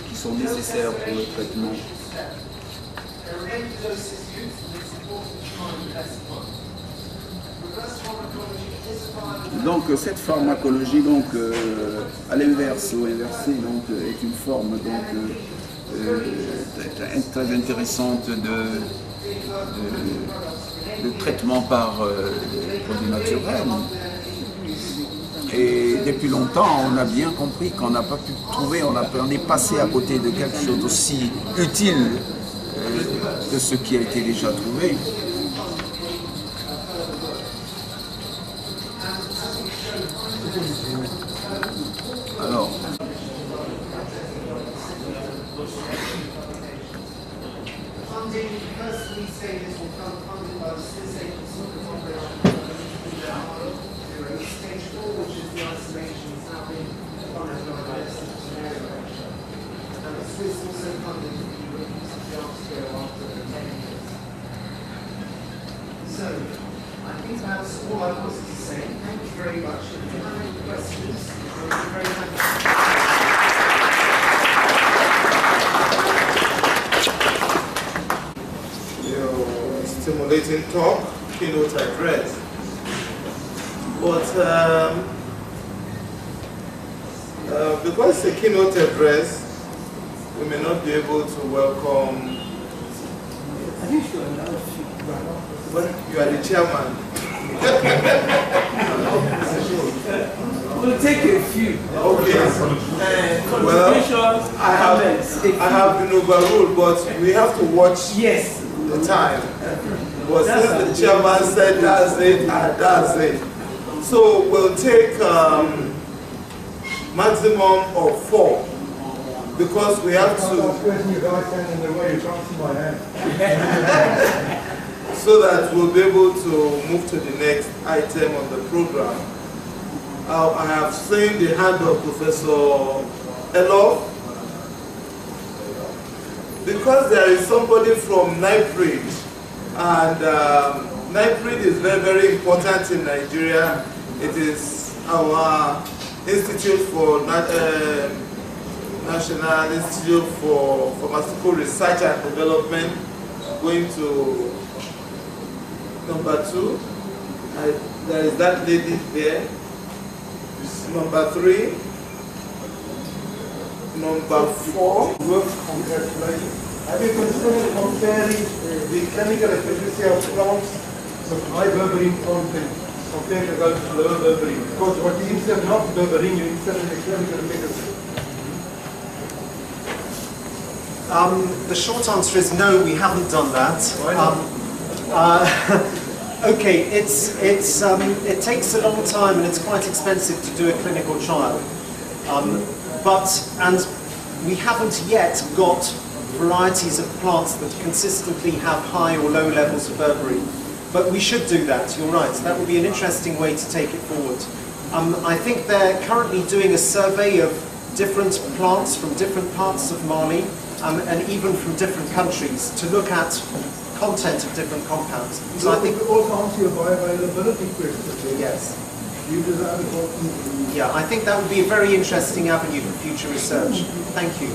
qui sont nécessaires pour le traitement. Donc cette pharmacologie, donc, à l'inverse ou inversée, donc, est une forme donc, très intéressante de traitement par produits naturels. Et depuis longtemps, on a bien compris qu'on n'a pas pu trouver, on est passé à côté de quelque chose d'aussi utile que ce qui a été déjà trouvé. Alors, so, I think that's all I wanted to say. Thank you very much. If you have any questions, I'll be very happy. Your stimulating talk, keynote address. But because it's a keynote address, we may not be able to welcome. You are the chairman. We'll take a few. Okay. Well, I have been overruled, but we have to watch the time. But since the chairman said that's it, and that's it. So we'll take maximum of 4. Because we have to, so that we'll be able to move to the next item on the program. I have seen the hand of Professor Elof. Because there is somebody from NIPRID, and NIPRID is very, very important in Nigeria. It is our Institute for National Institute for Pharmaceutical Research and Development, going to number 2. There is that lady there. Number 3. Number 4. Congratulations. Have you considered comparing the chemical efficacy of plants with high berberine content compared to those low berberine? Because what you insert not berberine, you insert in the chemical efficacy. The short answer is no, we haven't done that. Okay, it takes a long time and it's quite expensive to do a clinical trial. And we haven't yet got varieties of plants that consistently have high or low levels of berberine. But we should do that, you're right. That would be an interesting way to take it forward. I think they're currently doing a survey of different plants from different parts of Mali, and even from different countries, to look at content of different compounds. So I think also answer your bioavailability question. Yes. important. Yeah, I think that would be a very interesting avenue for future research. Thank you.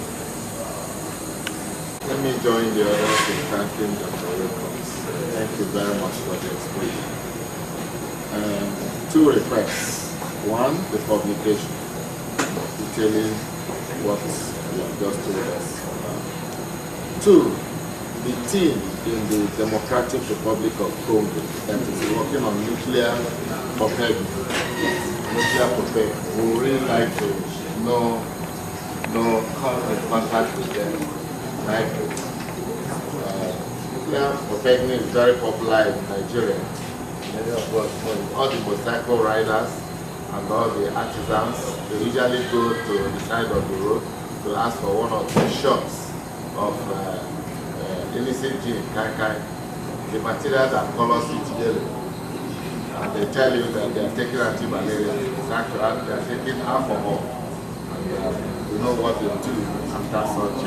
Let me join the others in thanking Dr. Wilcox. Thank you very much for the explanation. Two requests. One, the publication, detailing what you have just told us. Two, the team in the Democratic Republic of Congo that is working on nuclear propellant. Nuclear propellant. We would really like to come in contact with them. Nuclear propellant is very popular in Nigeria. Many of us, all the motorcycle riders and all the artisans, they usually go to the side of the road to ask for one or two shots of illicit gin, kai. The material that colors it yellow. And they tell you that they are taking anti-malaria. It's actually they are taking alcohol. And you know what they do after such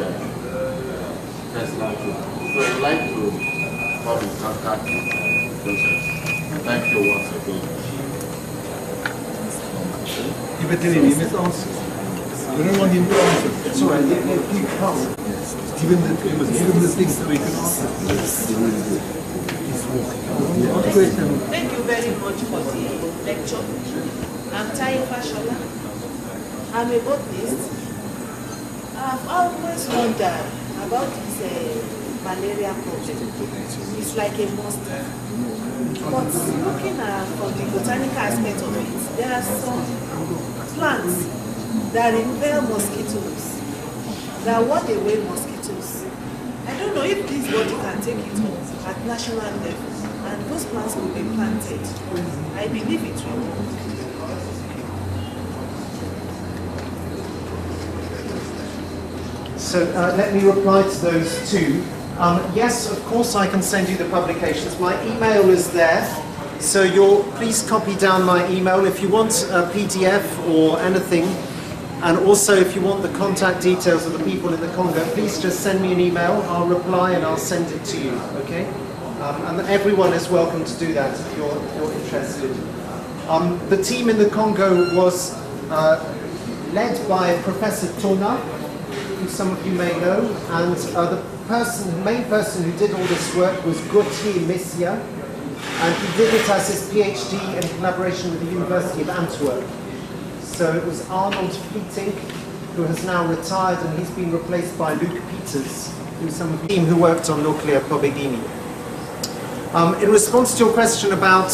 personal food. So I'd like to come in contact with patients. Thank you once again. We don't want him to answer. It's all right. Please pass. Give him the thing so he can answer. Thank you very much for the lecture. I'm Taifa Shola. I'm a botanist. I've always wondered about this malaria project. It's like a monster. But looking at from the botanical aspect of it, there are some plants that repel mosquitoes, that ward away mosquitoes. I don't know if this body can take it up at national level, and those plants will be planted. I believe it will work. So let me reply to those two. Yes, of course I can send you the publications. My email is there, so please copy down my email if you want a PDF or anything. And also if you want the contact details of the people in the Congo, please just send me an email, I'll reply and I'll send it to you, okay? And everyone is welcome to do that if you're interested. The team in the Congo was led by Professor Tona, who some of you may know, and the main person who did all this work was Gauthier Messia, and he did it as his PhD in collaboration with the University of Antwerp. So it was Arnold Fleeting, who has now retired, and he's been replaced by Luc Peters, who's some of the team who worked on Nuclear Pobegini. In response to your question about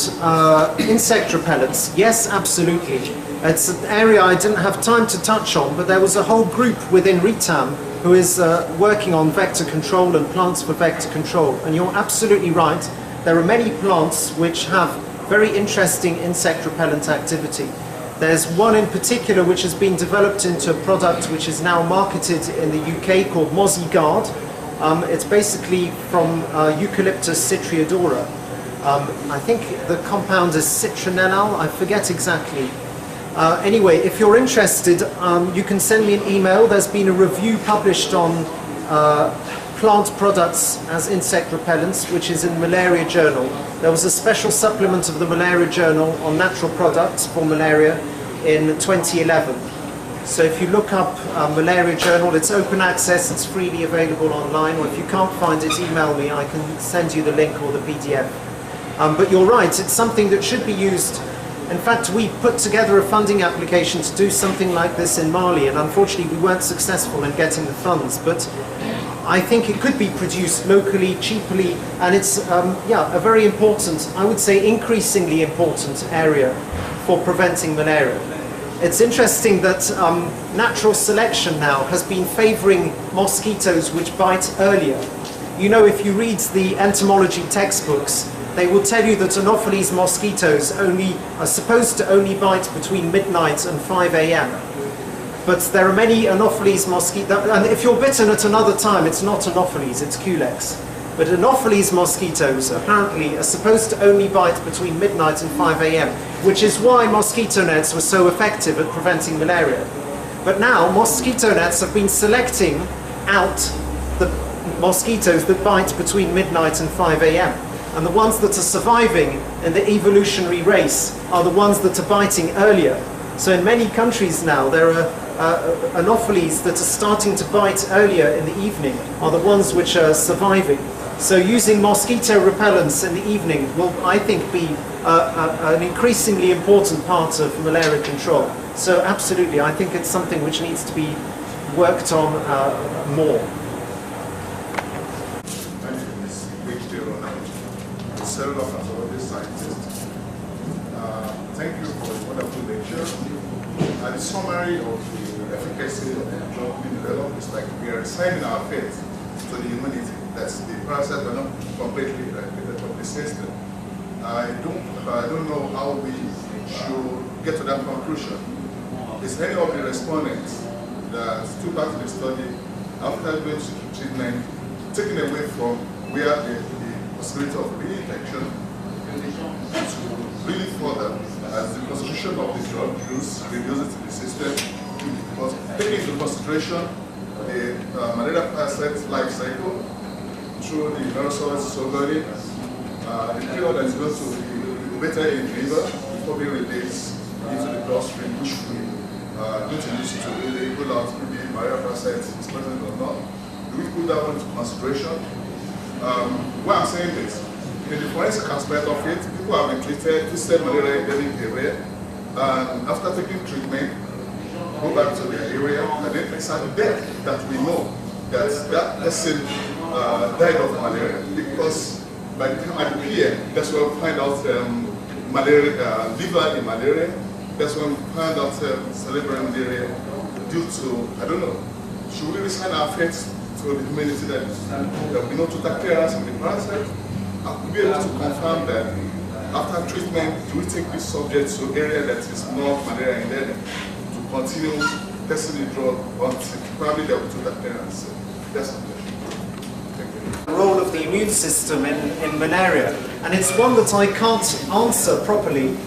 insect repellents, yes, absolutely. It's an area I didn't have time to touch on, but there was a whole group within RITAM who is working on vector control and plants for vector control. And you're absolutely right. There are many plants which have very interesting insect repellent activity. There's one in particular which has been developed into a product which is now marketed in the UK called Mozigard. It's basically from Eucalyptus citriodora. I think the compound is citronellal, I forget exactly. Anyway, if you're interested, you can send me an email. There's been a review published on plant products as insect repellents, which is in Malaria Journal. There was a special supplement of the Malaria Journal on natural products for malaria in 2011. So if you look up Malaria Journal, it's open access, it's freely available online, or if you can't find it, email me, I can send you the link or the PDF. But you're right, it's something that should be used. In fact, we put together a funding application to do something like this in Mali, and unfortunately we weren't successful in getting the funds, but I think it could be produced locally, cheaply, and it's a very important, I would say increasingly important area for preventing malaria. It's interesting that natural selection now has been favoring mosquitoes which bite earlier. You know, if you read the entomology textbooks, they will tell you that Anopheles mosquitoes are supposed to only bite between midnight and 5 a.m. But there are many Anopheles mosquitoes, and if you're bitten at another time, it's not Anopheles, it's Culex. But Anopheles mosquitoes apparently are supposed to only bite between midnight and 5 a.m., which is why mosquito nets were so effective at preventing malaria. But now mosquito nets have been selecting out the mosquitoes that bite between midnight and 5 a.m. And the ones that are surviving in the evolutionary race are the ones that are biting earlier. So in many countries now, there are Anopheles that are starting to bite earlier in the evening, are the ones which are surviving. So using mosquito repellents in the evening will, I think, be an increasingly important part of malaria control. So absolutely, I think it's something which needs to be worked on more. Cellular pathology scientist. Thank you for the wonderful lecture. The summary of the efficacy of the drug being developed is like we are resigning our faith to the immunity. That's the parasites are not completely eradicated from the system. I don't know how we should get to that conclusion. Is any of the respondents that took part in the study after going to treatment taken away from where the possibility of reinfection to really further as the concentration of the drug use reduces in the system, because taking into consideration the malaria parasite life cycle through the aerosols sogory, the period that is going to be better in the liver before being released into the bloodstream, which will introduced to really rule out maybe malaria parasite is present or not. Do we put that one into consideration? Why I'm saying this, in the forensic aspect of it, people have been tested malaria endemic area, and after taking treatment, go back to their area, and then it's at death that we know that that person died of malaria, because by the time I appear, that's when we find out malaria, liver in malaria. That's when we find out cerebral malaria due to, I don't know, should we resign our faith to the humanity that we know to take care of the parasite? I could be able to confirm that after treatment, do we take this subject to area that is not malaria endemic to continue testing the drug until probably they will take care of it? That's the question. The role of the immune system in malaria, and it's one that I can't answer properly,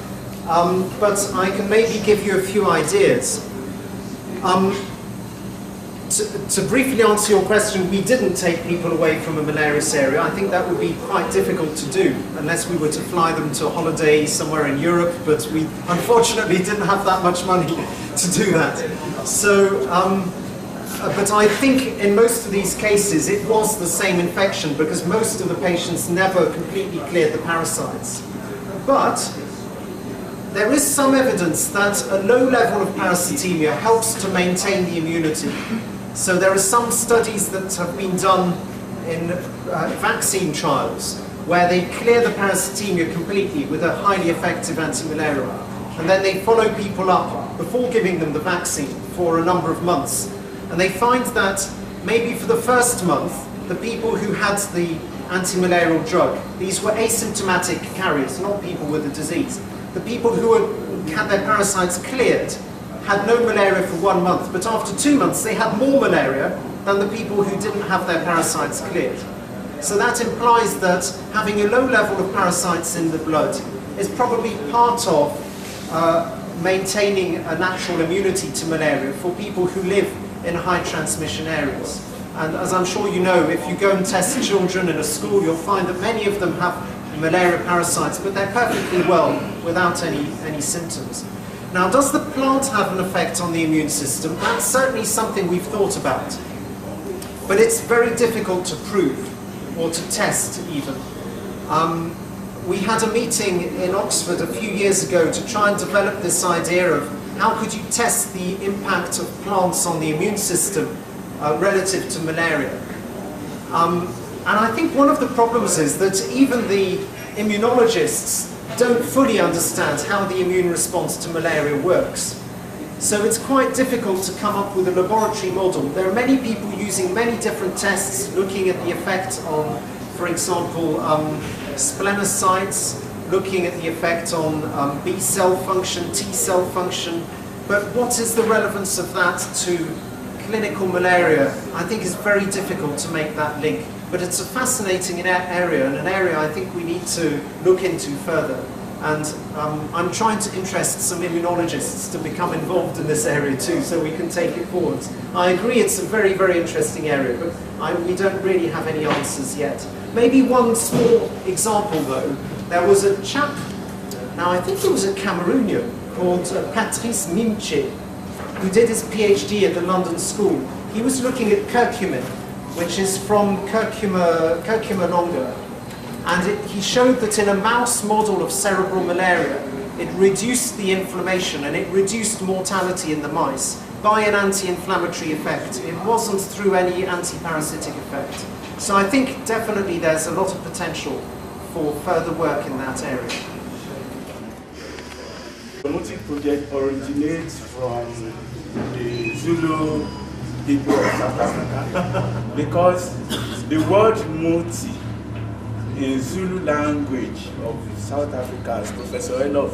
but I can maybe give you a few ideas. To briefly answer your question, we didn't take people away from a malarious area. I think that would be quite difficult to do unless we were to fly them to a holiday somewhere in Europe, but we unfortunately didn't have that much money to do that. So, but I think in most of these cases it was the same infection because most of the patients never completely cleared the parasites. But there is some evidence that a low level of parasitemia helps to maintain the immunity. So there are some studies that have been done in vaccine trials where they clear the parasitemia completely with a highly effective antimalarial. And then they follow people up before giving them the vaccine for a number of months. And they find that maybe for the first month, the people who had the antimalarial drug, these were asymptomatic carriers, not people with the disease. The people who had their parasites cleared had no malaria for 1 month, but after 2 months they had more malaria than the people who didn't have their parasites cleared. So that implies that having a low level of parasites in the blood is probably part of maintaining a natural immunity to malaria for people who live in high transmission areas. And as I'm sure you know, if you go and test children in a school, you'll find that many of them have malaria parasites, but they're perfectly well without any symptoms. Now, does the plant have an effect on the immune system? That's certainly something we've thought about. But it's very difficult to prove, or to test even. We had a meeting in Oxford a few years ago to try and develop this idea of how could you test the impact of plants on the immune system relative to malaria. And I think one of the problems is that even the immunologists don't fully understand how the immune response to malaria works. So it's quite difficult to come up with a laboratory model. There are many people using many different tests looking at the effect on, for example, splenocytes, looking at the effect on B cell function, T cell function. But what is the relevance of that to clinical malaria? I think it's very difficult to make that link. But it's a fascinating area, and an area I think we need to look into further. And I'm trying to interest some immunologists to become involved in this area too, so we can take it forward. I agree it's a very, very interesting area, but we don't really have any answers yet. Maybe one small example though. There was a chap, now I think he was a Cameroonian, called Patrice Mimche, who did his PhD at the London School. He was looking at curcumin, which is from Curcuma longa. And he showed that in a mouse model of cerebral malaria, it reduced the inflammation and it reduced mortality in the mice by an anti-inflammatory effect. It wasn't through any anti-parasitic effect. So I think definitely there's a lot of potential for further work in that area. The Muti project originates from the Zulu people of South Africa because the word Muti in Zulu language of South Africa, as Professor Elof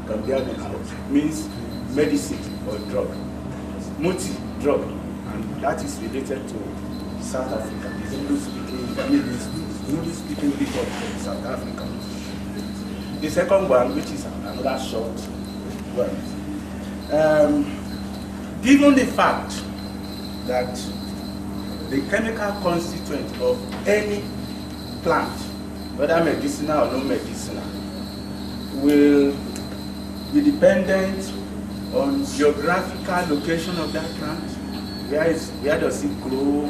Gambiabi means medicine or drug. Muti, drug, and that is related to South Africa, the Zulu-speaking people of South Africa. The second one, which is another short word. Given the fact that the chemical constituent of any plant, whether medicinal or non-medicinal, will be dependent on geographical location of that plant. Where does it grow?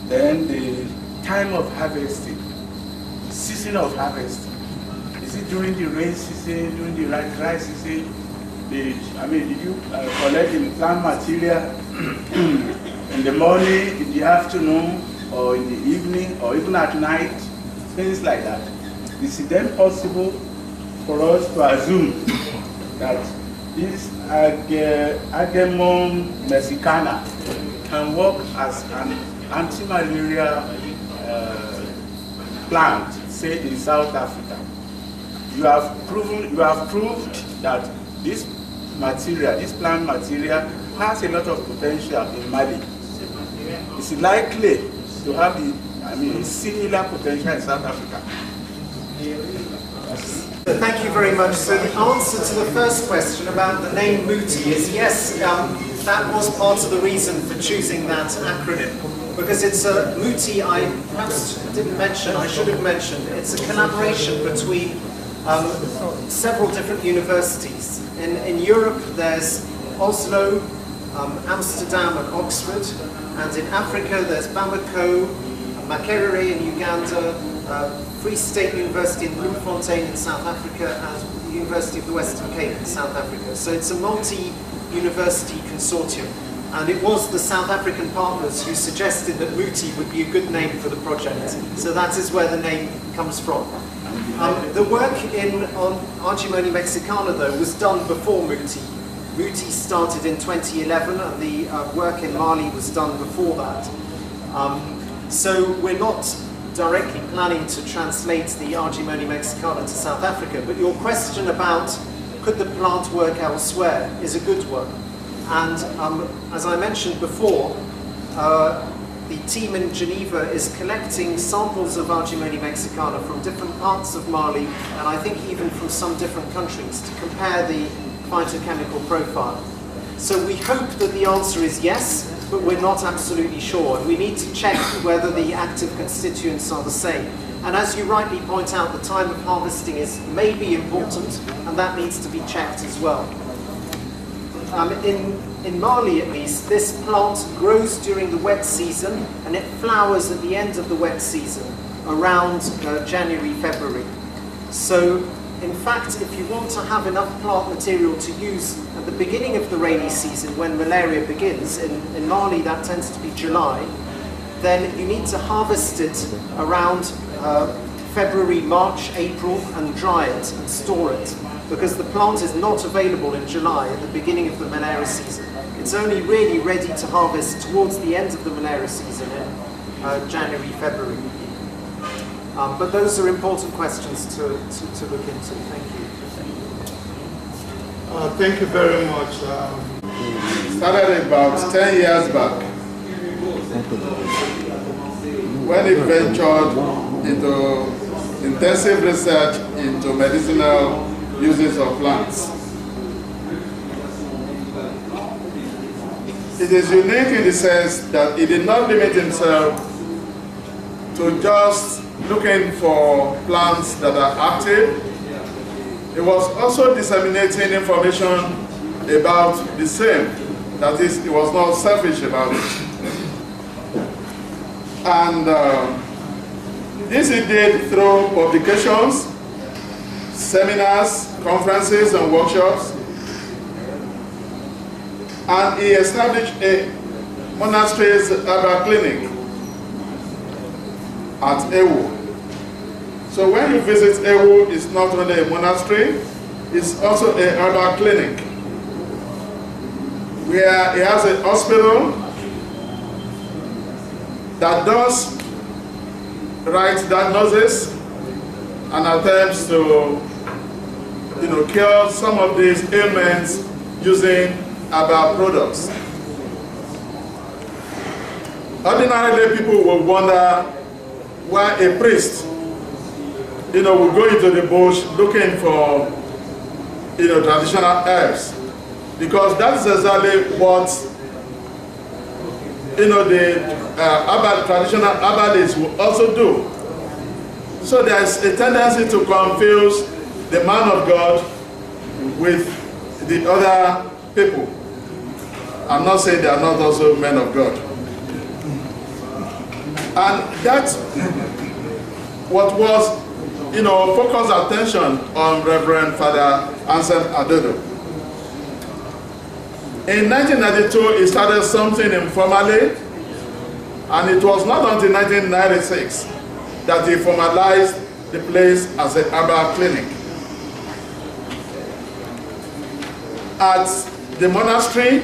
Then the time of harvesting, season of harvesting. Is it during the rain season, during the dry season? Did you collect the plant material in the morning, in the afternoon, or in the evening, or even at night? Things like that. Is it then possible for us to assume that this Agemone mexicana can work as an anti-malaria plant, say in South Africa? You have proved that this material, this plant material, has a lot of potential in Mali. Is it likely to have a similar potential in South Africa? Thank you very much. So the answer to the first question about the name Muti is yes, that was part of the reason for choosing that acronym. Because it's a Muti, I perhaps didn't mention, I should have mentioned, it's a collaboration between several different universities. In Europe there's Oslo, Amsterdam and Oxford, and in Africa there's Bamako, Makerere in Uganda, Free State University in Bloemfontein in South Africa, and the University of the Western Cape in South Africa. So it's a multi-university consortium. And it was the South African partners who suggested that Muti would be a good name for the project. So that is where the name comes from. The work on Argemone mexicana, though, was done before Muti. Muti started in 2011, and the work in Mali was done before that. So we're not directly planning to translate the Argemone mexicana to South Africa, but your question about could the plant work elsewhere is a good one. And as I mentioned before, the team in Geneva is collecting samples of Argemone mexicana from different parts of Mali, and I think even from some different countries, to compare the phytochemical profile. So we hope that the answer is yes, but we're not absolutely sure, and we need to check whether the active constituents are the same. And as you rightly point out, the time of harvesting may be important, and that needs to be checked as well. In Mali, at least, this plant grows during the wet season, and it flowers at the end of the wet season, around January, February. So, in fact, if you want to have enough plant material to use at the beginning of the rainy season, when malaria begins, in Mali that tends to be July, then you need to harvest it around February, March, April, and dry it and store it, because the plant is not available in July at the beginning of the malaria season. It's only really ready to harvest towards the end of the malaria season in January, February. But those are important questions to look into. Thank you. Thank you very much. Started about 10 years back when he ventured into intensive research into medicinal uses of plants. It is unique in the sense that he did not limit himself to just looking for plants that are active. He was also disseminating information about the same. That is, he was not selfish about it. And this he did through publications, seminars, conferences, and workshops. And he established a monastery's herbal clinic at Ewo. So when you visit Ewo, it's not only a monastery, it's also a herbal clinic, where he has a hospital that does right diagnosis and attempts to cure some of these ailments using herbal products. Ordinarily, people will wonder why a priest will go into the bush looking for traditional herbs, because that's exactly what the traditional herbalists will also do. So there's a tendency to confuse the man of God with the other people. I'm not saying they are not also men of God. And that's what was, focused attention on Reverend Father Anselm Adodo. In 1992, he started something informally, and it was not until 1996 that he formalized the place as a herbal clinic. At the monastery,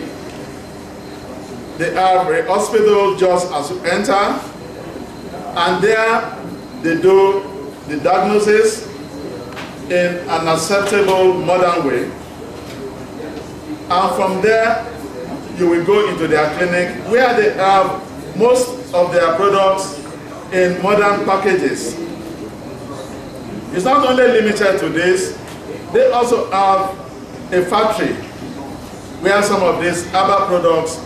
they have a hospital just as you enter, and there they do the diagnosis in an acceptable modern way. And from there, you will go into their clinic where they have most of their products in modern packages. It's not only limited to this, they also have a factory where some of these herbal products,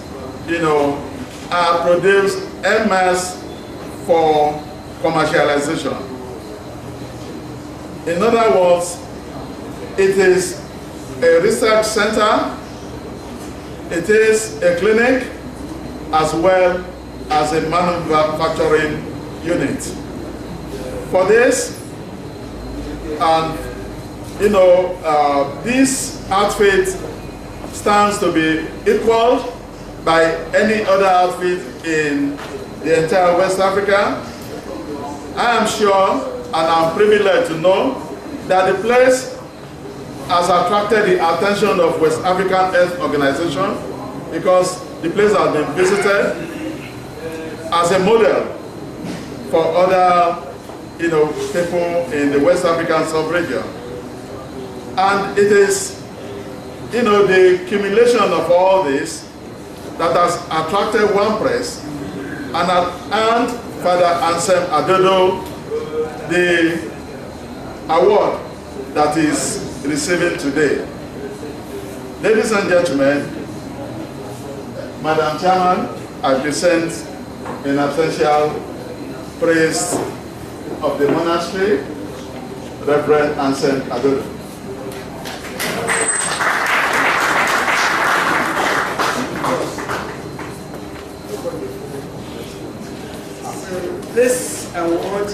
are produced en masse for commercialization. In other words, it is a research center, it is a clinic, as well as a manufacturing unit. For this, and this outfit stands to be equaled by any other outfit in the entire West Africa. I am sure, and I'm privileged to know, that the place has attracted the attention of West African Health Organization because the place has been visited as a model for other people in the West African sub-region. And it is the accumulation of all this that has attracted one press and Father Anselm Adodo the award that is receiving today. Ladies and gentlemen, Madam Chairman, I present in absentia praise of the monastery, Reverend Anselm Adodo. This award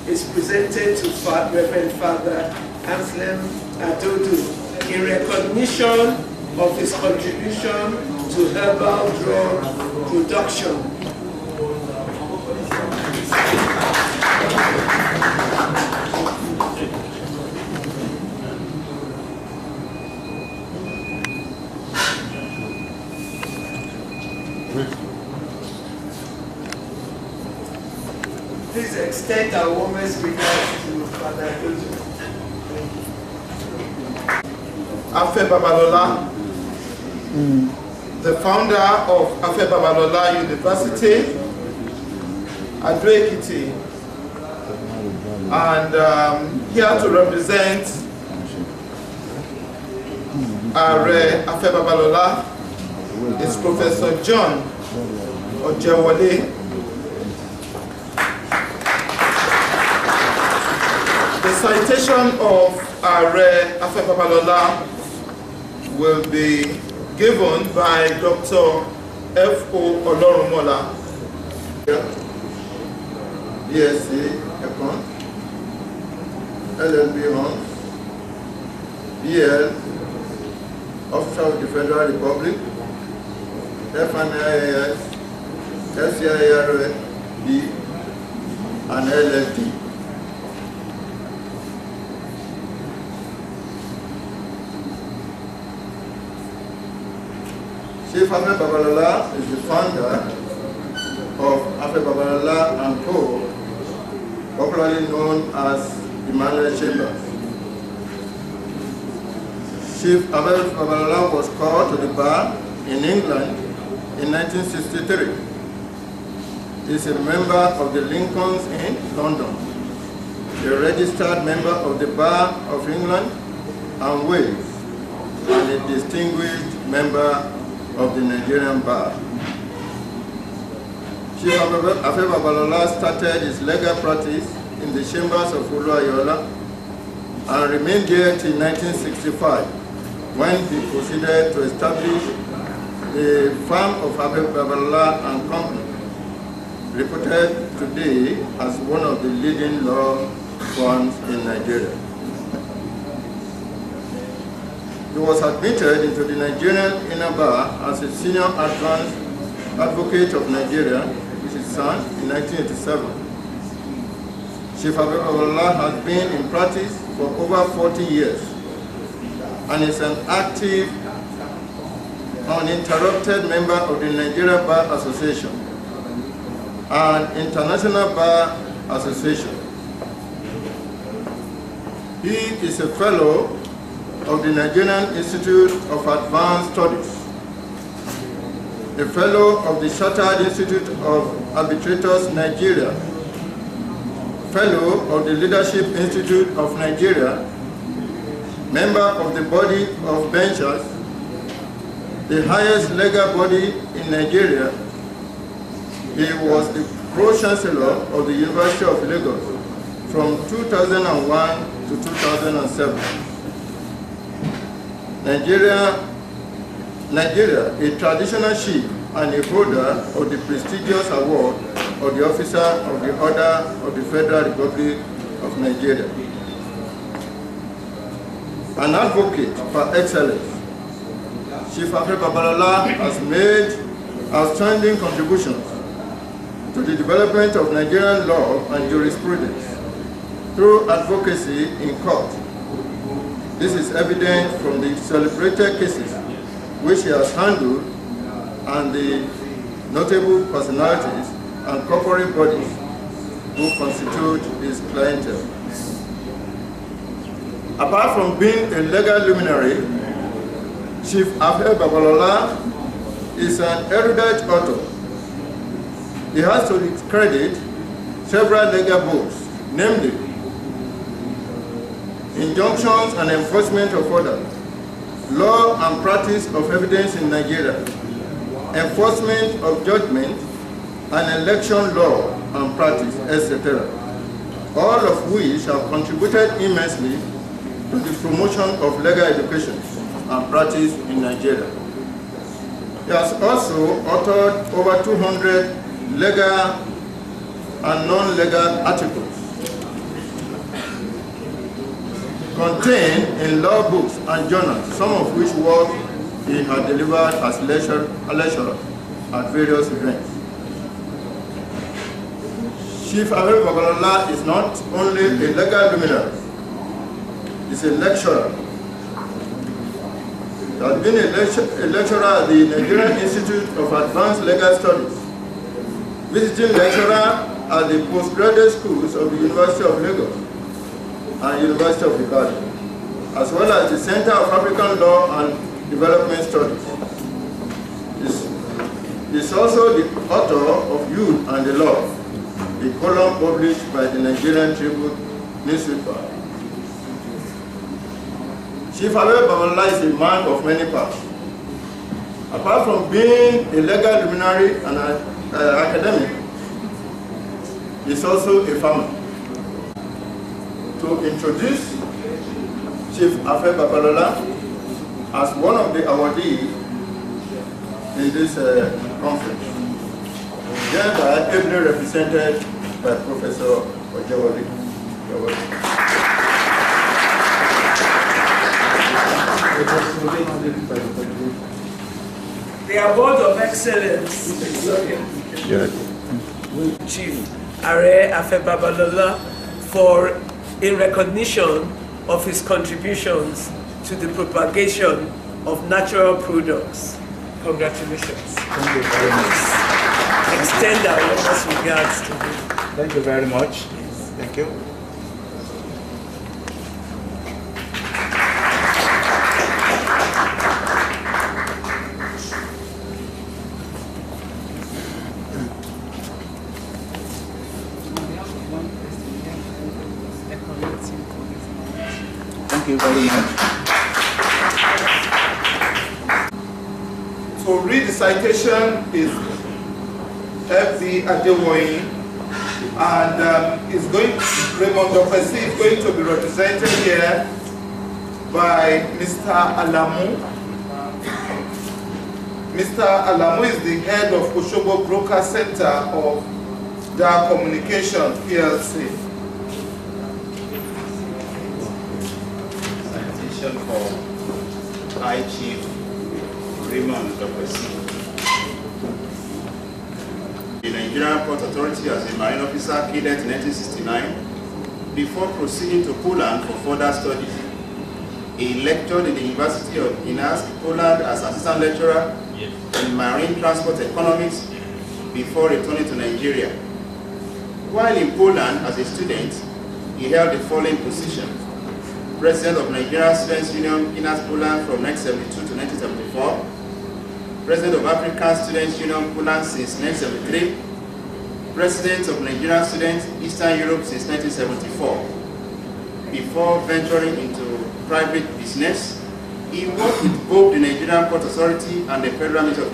is presented to Reverend Father Anselm Adodo in recognition of his contribution to herbal drug production. Please extend our warmest regards to Father Adodo. Afe Babalola, the founder of Afe Babalola University, Ado-Ekiti, and here to represent Are Afe Babalola is Professor John Ojewole. The citation of Are Afe Babalola will be given by Dr. F.O. Olorumola, BSc Econ, LLB Hons, BL, Officer of the Federal Republic, FNIAS, SCIRB, and LLT. Chief Afe Babalola is the founder of Afe Babalola and Co., popularly known as Emmanuel Chambers. Chief Afe Babalola was called to the bar in England in 1963. He is a member of the Lincolns in London, a registered member of the Bar of England and Wales, and a distinguished member of the Nigerian Bar. Chief Afe Babalola started his legal practice in the chambers of Uluayola and remained there till 1965, when he proceeded to establish the firm of Afe Babalola and Company, reputed today as one of the leading law firms in Nigeria. He was admitted into the Nigerian Inner Bar as a senior advanced advocate of Nigeria, which is SAN, in 1987. Chief Afe Babalola has been in practice for over 40 years and is an active, uninterrupted member of the Nigeria Bar Association and International Bar Association. He is a fellow of the Nigerian Institute of Advanced Studies, a fellow of the Chartered Institute of Arbitrators Nigeria, fellow of the Leadership Institute of Nigeria, member of the Body of Benchers, the highest legal body in Nigeria. He was the Pro-Chancellor of the University of Lagos from 2001 to 2007. Nigeria, a traditional chief and a holder of the prestigious award of the Officer of the Order of the Federal Republic of Nigeria. An advocate par excellence, Chief Afe Babalola has made outstanding contributions to the development of Nigerian law and jurisprudence through advocacy in court. This is evident from the celebrated cases which he has handled and the notable personalities and corporate bodies who constitute his clientele. Apart from being a legal luminary, Chief Afe Babalola is an erudite author. He has to his credit several legal books, namely Injunctions and Enforcement of Order, Law and Practice of Evidence in Nigeria, Enforcement of Judgment, and Election Law and Practice, etc., all of which have contributed immensely to the promotion of legal education and practice in Nigeria. He has also authored over 200 legal and non-legal articles contained in law books and journals, some of which work he had delivered as a lecturer at various events. Chief Afe Babalola is not only a legal luminary, he's a lecturer. He has been a lecturer at the Nigerian Institute of Advanced Legal Studies, visiting lecturer at the postgraduate schools of the University of Lagos and University of Ibadan, as well as the Center of African Law and Development Studies. He is also the author of Youth and the Law, a column published by the Nigerian Tribune newspaper. Chief Afe Babalola is a man of many parts. Apart from being a legal luminary and an academic, he is also a farmer. To introduce Chief Afe Babalola as one of the awardees in this conference, hereby ably represented by Professor Ojewole. The Award of Excellence Chief Afe Babalola in recognition of his contributions to the propagation of natural products. Congratulations. Thank you very much. Extend our warmest regards to him. Thank you very much. Thank you. Thank you very much. To read the citation is F.D. Adewoyin, and Raymond Dopesi is going to be represented here by Mr. Alamu. Mr. Alamu is the head of Oshobo Broker Center of Dar Communication PLC. Citation for High Chief Raymond Dokpesi. The Nigerian Port Authority as a marine officer cadet in 1969 before proceeding to Poland for further studies. He lectured in the University of Gdańsk, Poland as assistant lecturer in marine transport economics before returning to Nigeria. While in Poland as a student, he held the following position: President of Nigerian Students' Union, Gdańsk, Poland from 1972 to 1974, President of African Students' Union, Poland since 1973, President of Nigerian Students, Eastern Europe since 1974. Before venturing into private business, he worked with both the Nigerian Port Authority and the Federal Ministry of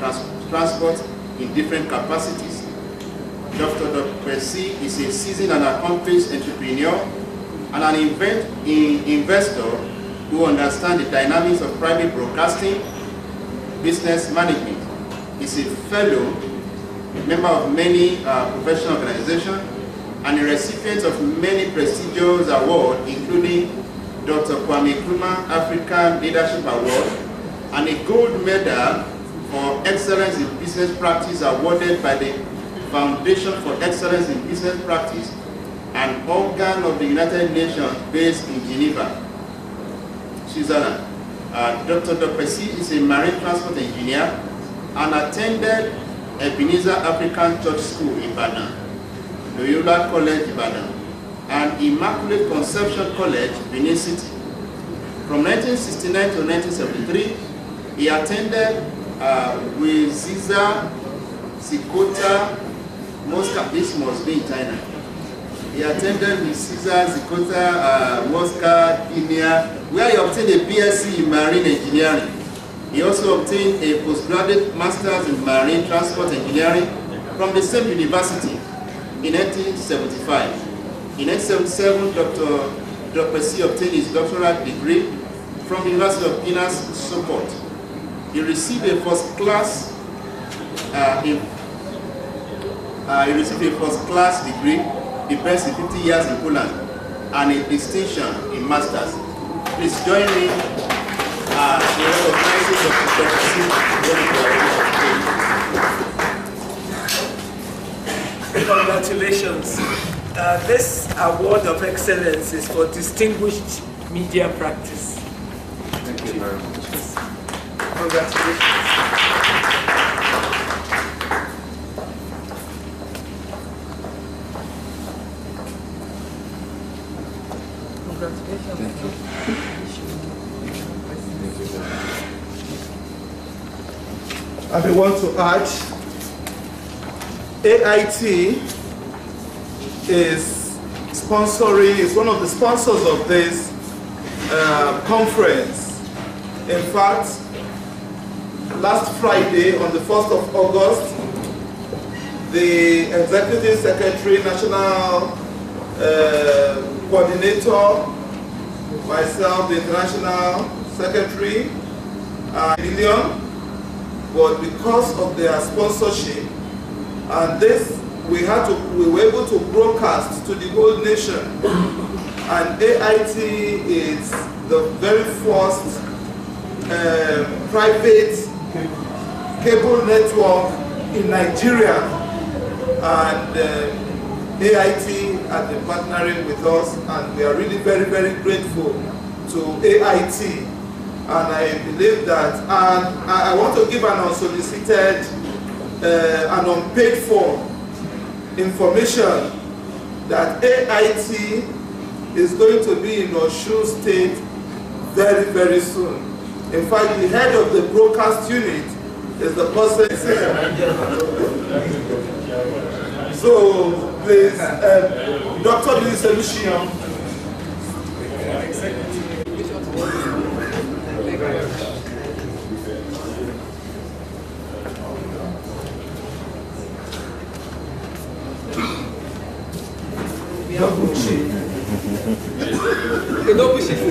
Transport in different capacities. Dr. Dokpesi is a seasoned and accomplished entrepreneur and an investor who understands the dynamics of private broadcasting, business management. He's a fellow, member of many professional organizations, and a recipient of many prestigious awards, including Dr. Kwame Nkrumah African Leadership Award and a gold medal for excellence in business practice awarded by the Foundation for Excellence in Business Practice, an organ of the United Nations based in Geneva, Switzerland. Dr. Dokpesi is a marine transport engineer and attended Ebenezer African Church School in Ibadan, Loyola College Ibadan, and Immaculate Conception College, Benin City. From 1969 to 1973, he attended Wiziza, Sikota, Moscow. This must be in China. He attended Wiziza, Sikota, Moscow, Kenya, where he obtained a BSc in Marine Engineering. He also obtained a postgraduate master's in Marine Transport Engineering from the same university in 1975. In 1977, Dr. Dokpesi obtained his doctoral degree from the University of Gdańsk, Sopot. He received a first class degree, the best in 50 years in Poland, and a distinction in masters. Please join me in recognizing Dr. Dokpesi. Congratulations. This award of excellence is for distinguished media practice. Thank you very much. Congratulations. Thank you. I want to add, AIT is one of the sponsors of this conference. In fact, last Friday, on the 1st of August, the Executive Secretary, National Coordinator, myself, the International Secretary, Million, but because of their sponsorship and this, we were able to broadcast to the whole nation. And AIT is the very first private cable network in Nigeria. And AIT has been partnering with us, and we are really very, very grateful to AIT. And I believe that, and I want to give an unsolicited and unpaid for information that AIT is going to be in Osun State very, very soon. In fact, the head of the broadcast unit is the person. So, please, Dr. Louis Solution. Double shift.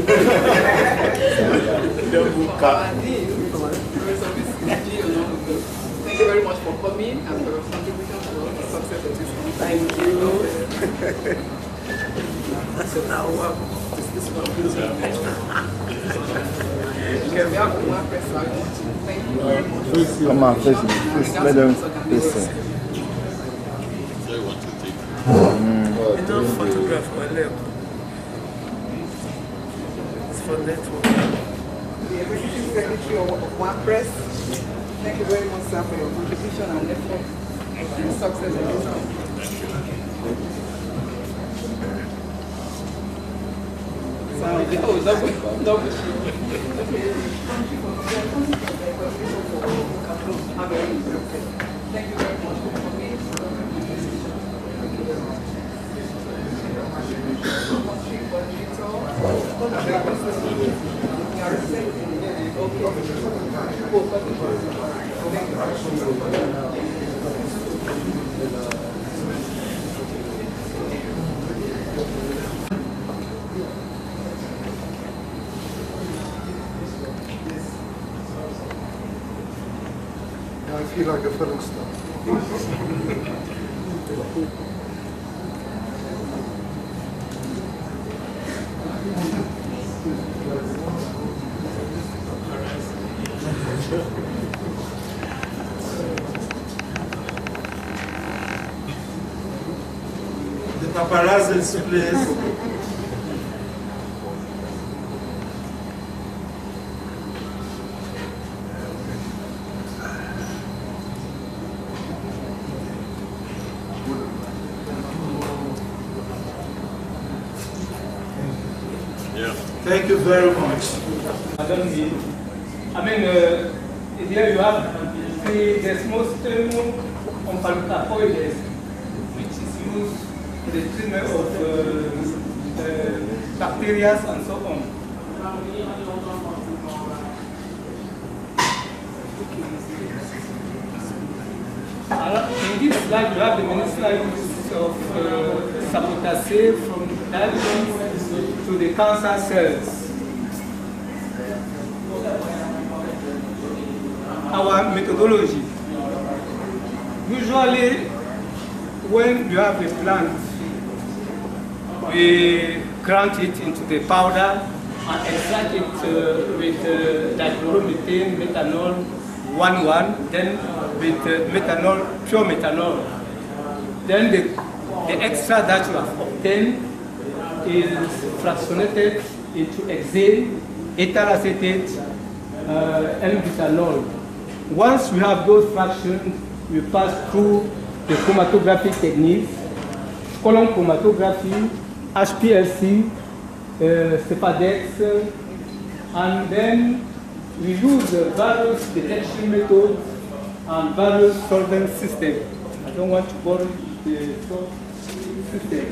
Thank you very much for coming and for your contribution to the success of this. Thank you. That's an hour. This one feels okay, we have one person. Thank you very much. Come on, please let them listen. Enough photograph for them. It's for network. The Executive Secretary of One Press, thank you very much, sir, for your contribution and effort and success in this house. Double shift. Thank you very much for coming. I feel like a film star. The paparazzis, please. Thank you very much. Here you have the Desmostemum omphalocatoides, which is used in the treatment of bacteria and so on. In this slide, you have the medicinal use of sabotacea from diabetes to the cancer cells. Our methodology. Usually, when you have a plant, we grind it into the powder and extract it with dichloromethane, methanol, 1,1, then with methanol, pure methanol. Then the extract that you have obtained is fractionated into hexane, ethyl acetate, N-butanol. Once we have those fractions, we pass through the chromatography techniques, column chromatography, HPLC, Cepadex, and then we use various detection methods and various solvent systems. I don't want to borrow the system.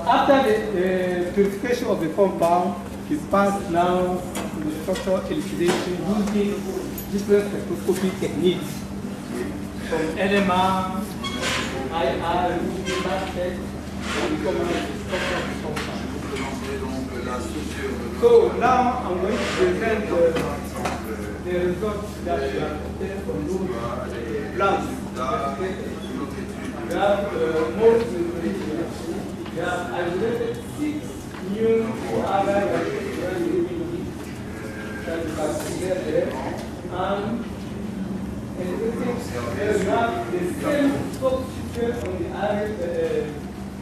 After the purification of the compound, we pass now to the structural elucidation using different spectroscopy techniques from NMR, IR, mass spec, and so now I'm going to present the results that we have obtained from those plants. We have more we have isolated 6 new other that you can see there. And we have the same substitute on the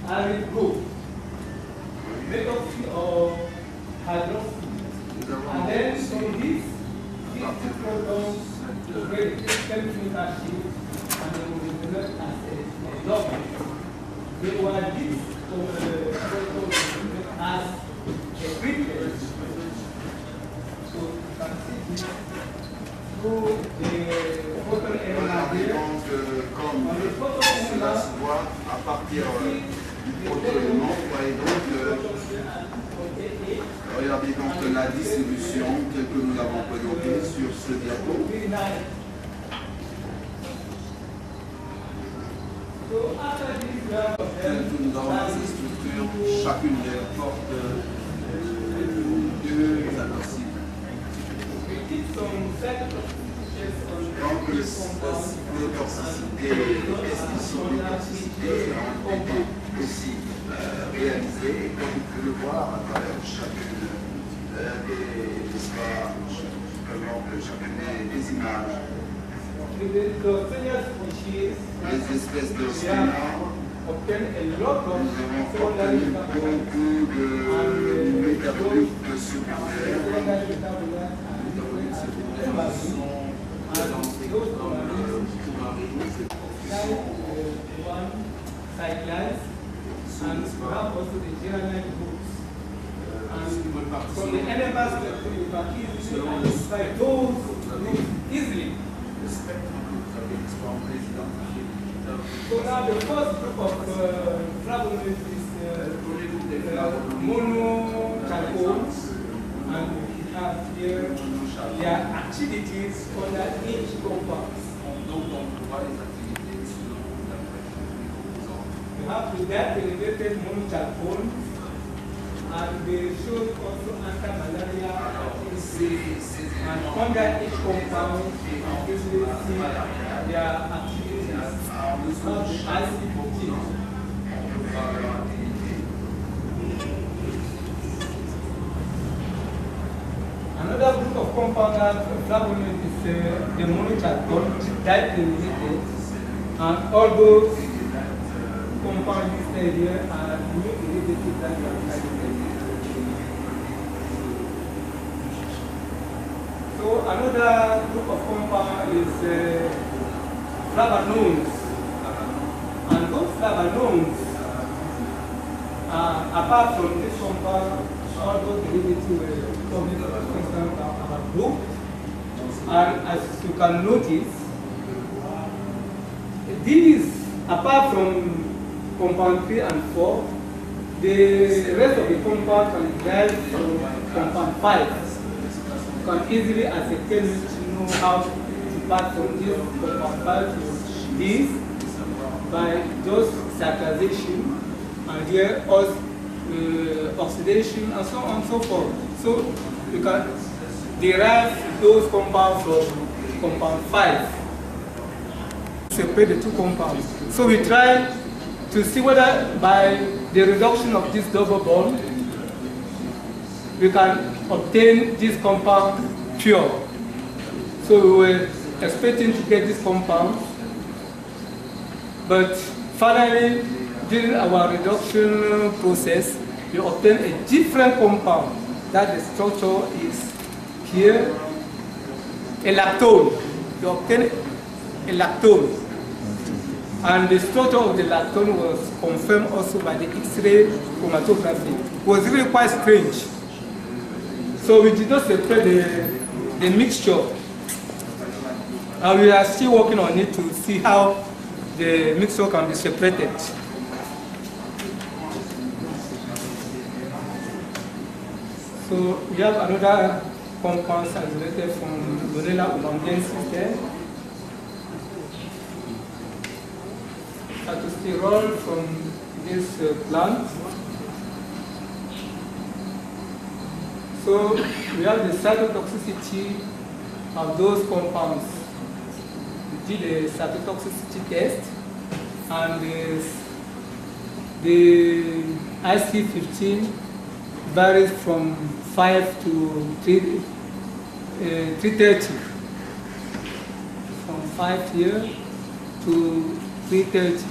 arid group, methoxy or hydroxy. And then from these two products, we get chemical acid and then we develop as a document. They were these products as a treatment. So you can see this through the photon NMR here. Comme cela se voit à partir du protonement, regardez donc la distribution telle que nous l'avons présentée sur ce diapo. Telle que nous avons ces structures chacune d'elles porte 2 adhesibles. Donc le cycle de toxicité et toxicité ont été aussi réalisé, comme vous pouvez le voir à travers chacune des images. Les espèces de spinards, nous avons obtenu beaucoup de métabolites secondaires. And we have also the germinal groups. And from the NMS, you can easily identify those groups easily. So now the first group of flavonoids is monochalcones, and we have here their activities under each compound. We have the delegated monochalcones, and they show also anti-malaria activities. And under each compound, you can easily see their activities. We have the ICP. Another group of compounds that flavonoid is the monochalcone, diphenylated, and all those compounds listed here are nucleated that you are cited. So another group of compounds is flavonoids, and those flavonoids, apart from this compound, all those derivatives were probably constant our group. And as you can notice, these, apart from compound 3 and 4, the rest of the compound can derive from compound 5. You can easily, as a chemist, know how to pass from this compound 5 to this by just cyclization, and here also oxidation, and so on and so forth. So you can derive those compounds from compound 5. Separate the two compounds. So we try to see whether by the reduction of this double bond, we can obtain this compound pure. So we were expecting to get this compound, but finally, during our reduction process, we obtain a different compound. That the structure is here, a lactone. We obtain a lactone. And the structure of the lactone was confirmed also by the X-ray chromatography. It was really quite strange. So we did not separate the mixture. And we are still working on it to see how the mixture can be separated. So we have another compound isolated from Lorella olangensis there. Satosterol from this plant. So we have the cytotoxicity of those compounds. We did a cytotoxicity test, and the IC15 varies from 5 to 330. From 5 here to 330.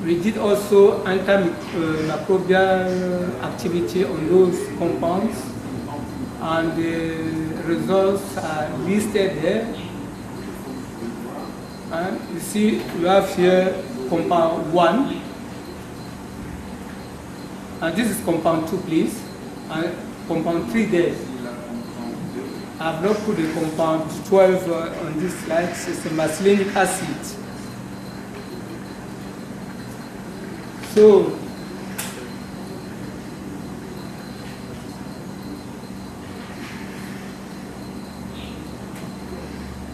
We did also antimicrobial activity on those compounds, and the results are listed there. And you see, we have here compound 1, and this is compound 2, please, and compound 3 there. I have not put the compound 12 on this slide. It's a methylenic acid. So,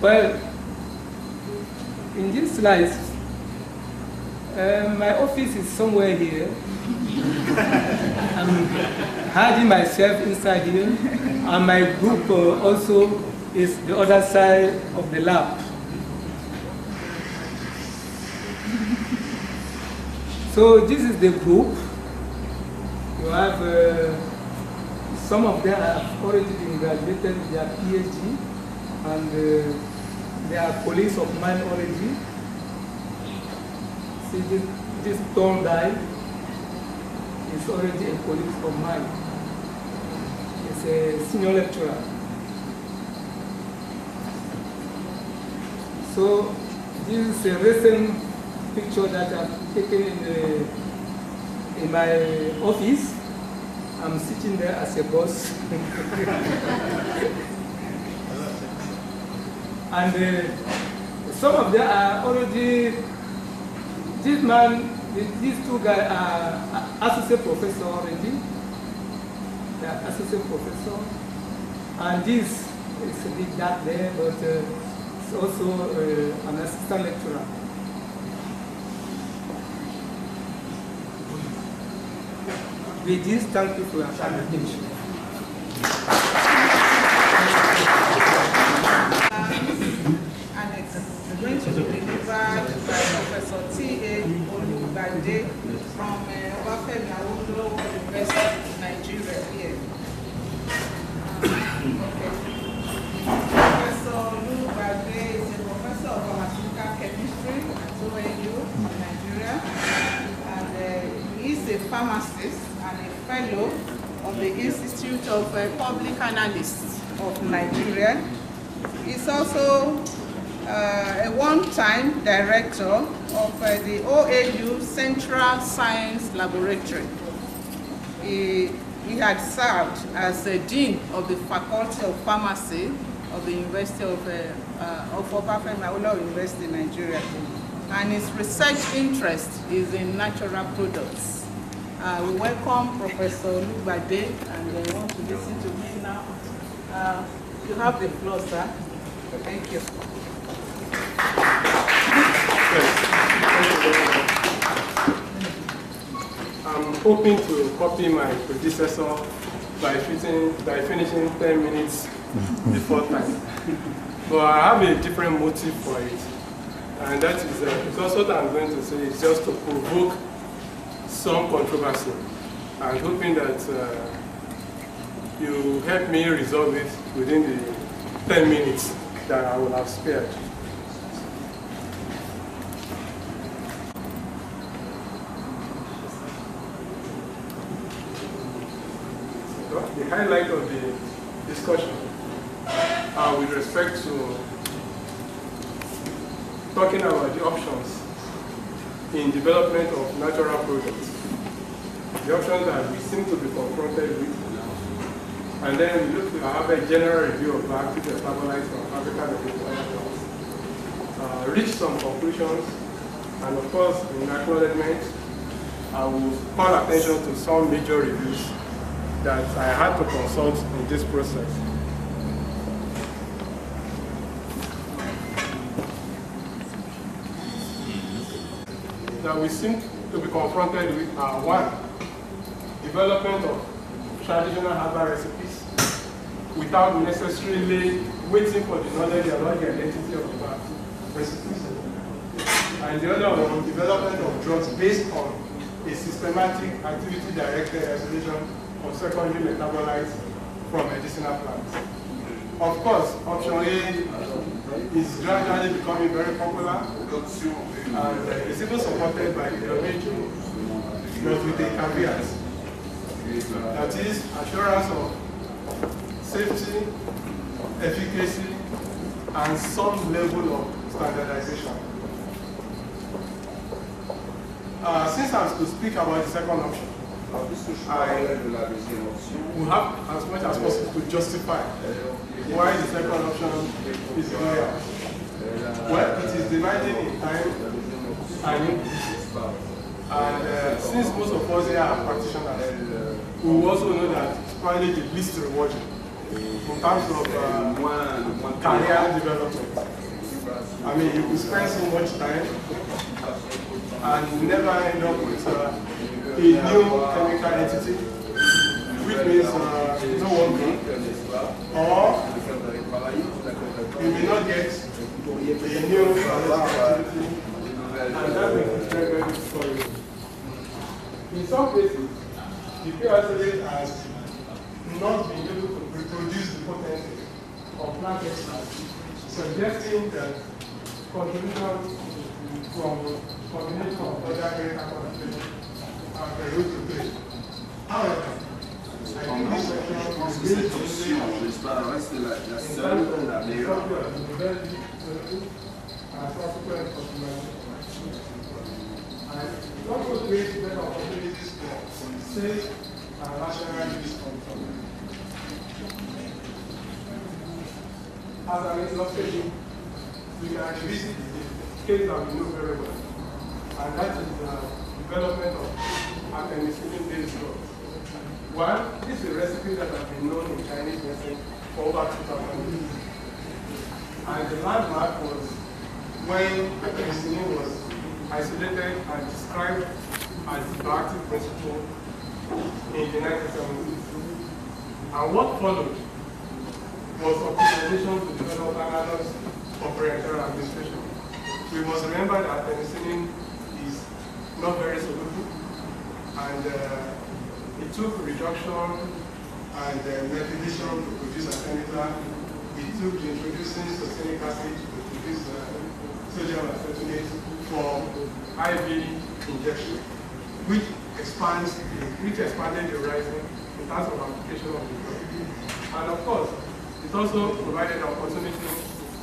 well, In these slides, my office is somewhere here. I'm hiding myself inside here, and my group also is the other side of the lab. So this is the group. You have some of them have already been graduated with their PhD, and they are colleagues of mine already. See this tall guy is already a colleague of mine. He's a senior lecturer. So this is a recent picture that I've taken in my office. I'm sitting there as a boss. And some of them are already, these two guys are associate professor already. They are associate professor. And this is a bit dark there, but it's also an assistant lecturer. With this, thank you for your attention. Annex going to be delivered by Professor T.A. Olugbade from Obafemi Awolowo University, Nigeria here. Professor Olugbade is a professor of pharmaceutical chemistry at ONU, Nigeria, and he is a pharmacist and a fellow of the Institute of Public Analysts of Nigeria. He's also a one-time director of the OAU Central Science Laboratory. He had served as the Dean of the Faculty of Pharmacy of the University of Obafemi Awolowo University, Nigeria. And his research interest is in natural products. We welcome Professor Olugbade, and we want to listen to him now. You have the floor, sir. Thank you. I'm hoping to copy my predecessor by finishing 10 minutes before time. But I have a different motive for it. And that is, because what I'm going to say is just to provoke some controversy. I'm hoping that you help me resolve it within the 10 minutes that I will have spared. The highlight of the discussion with respect to talking about the options in development of natural products, the options that we seem to be confronted with, and then we look to have a general review of active metabolites from African agriculture, reach some conclusions, and of course, in acknowledgement, I will call attention to some major reviews that I had to consult in this process. That we seem to be confronted with are one, development of traditional herbal recipes without necessarily waiting for the knowledge about the identity of the recipes. And the other one, development of drugs based on a systematic activity-directed isolation of secondary metabolites from medicinal plants. Of course, option A is gradually becoming very popular and is even supported by the WHO, but with a caveat. That is assurance of safety, efficacy, and some level of standardization. Since I was to speak about the second option, I will have as much as possible to justify why the second option is loyal. Well, it is dividing in time and since most of us here are practitioners, we also know that it's probably the least rewarding in terms of career development. I mean, you could spend so much time and never end up with a new chemical entity, which means no one can, or you may not get a new activity, and that makes it very, very good for you. In some cases, the pure isolate has not been able to reproduce the potency of plant extracts, suggesting that contribution from combination of other great concentration are very good to play. However, I think this section is really to say in terms of the university and subsequent optimization. And it also creates better opportunities for safe and rational use control. As an illustration, we can revisit the case that we know very well, and that is the development of penicillin-based drugs. One, this is a recipe that has been known in Chinese medicine for over 2,000 years. And the landmark was when penicillin was isolated and described as the active principle in the 1970s. And what followed was optimization to develop analogs for parenteral administration. We must remember that penicillin is not very soluble, and it took reduction and methylation to produce acetyl. It took introducing succinic acid to produce sodium acetonate for IV injection, which expanded the horizon in terms of application of the drug. And of course, it also provided an opportunity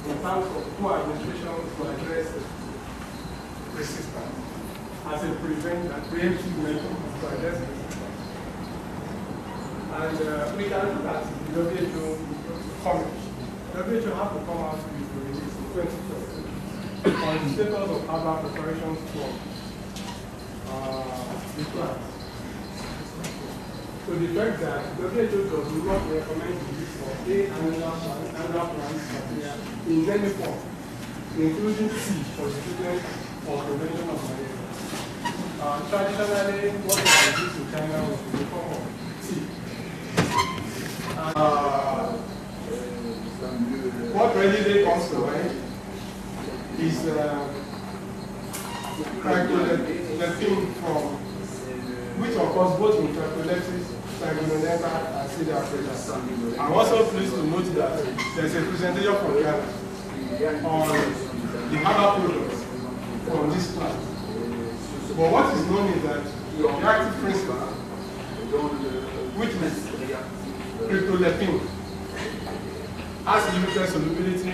in terms of co-administration to address resistance as a preemptive measure to address resistance. And we can look at the WHO comment. WHO have to come out with a release in 2012 on the status of herbal preparations for the plants. So the fact that WHO does not recommend the use of annual plants material in any form, including tea for the treatment or prevention of malaria. Traditionally, what was used in China was in the form of tea. What readily comes to mind is crackylepin from which occurs both in tracheolepsis, salmonella, and celiac disease. I'm also pleased to note that there's a presentation from Ghana on the herbal products from this plant. But what is known is that the active principle, which is cryptolepin, has limited solubility,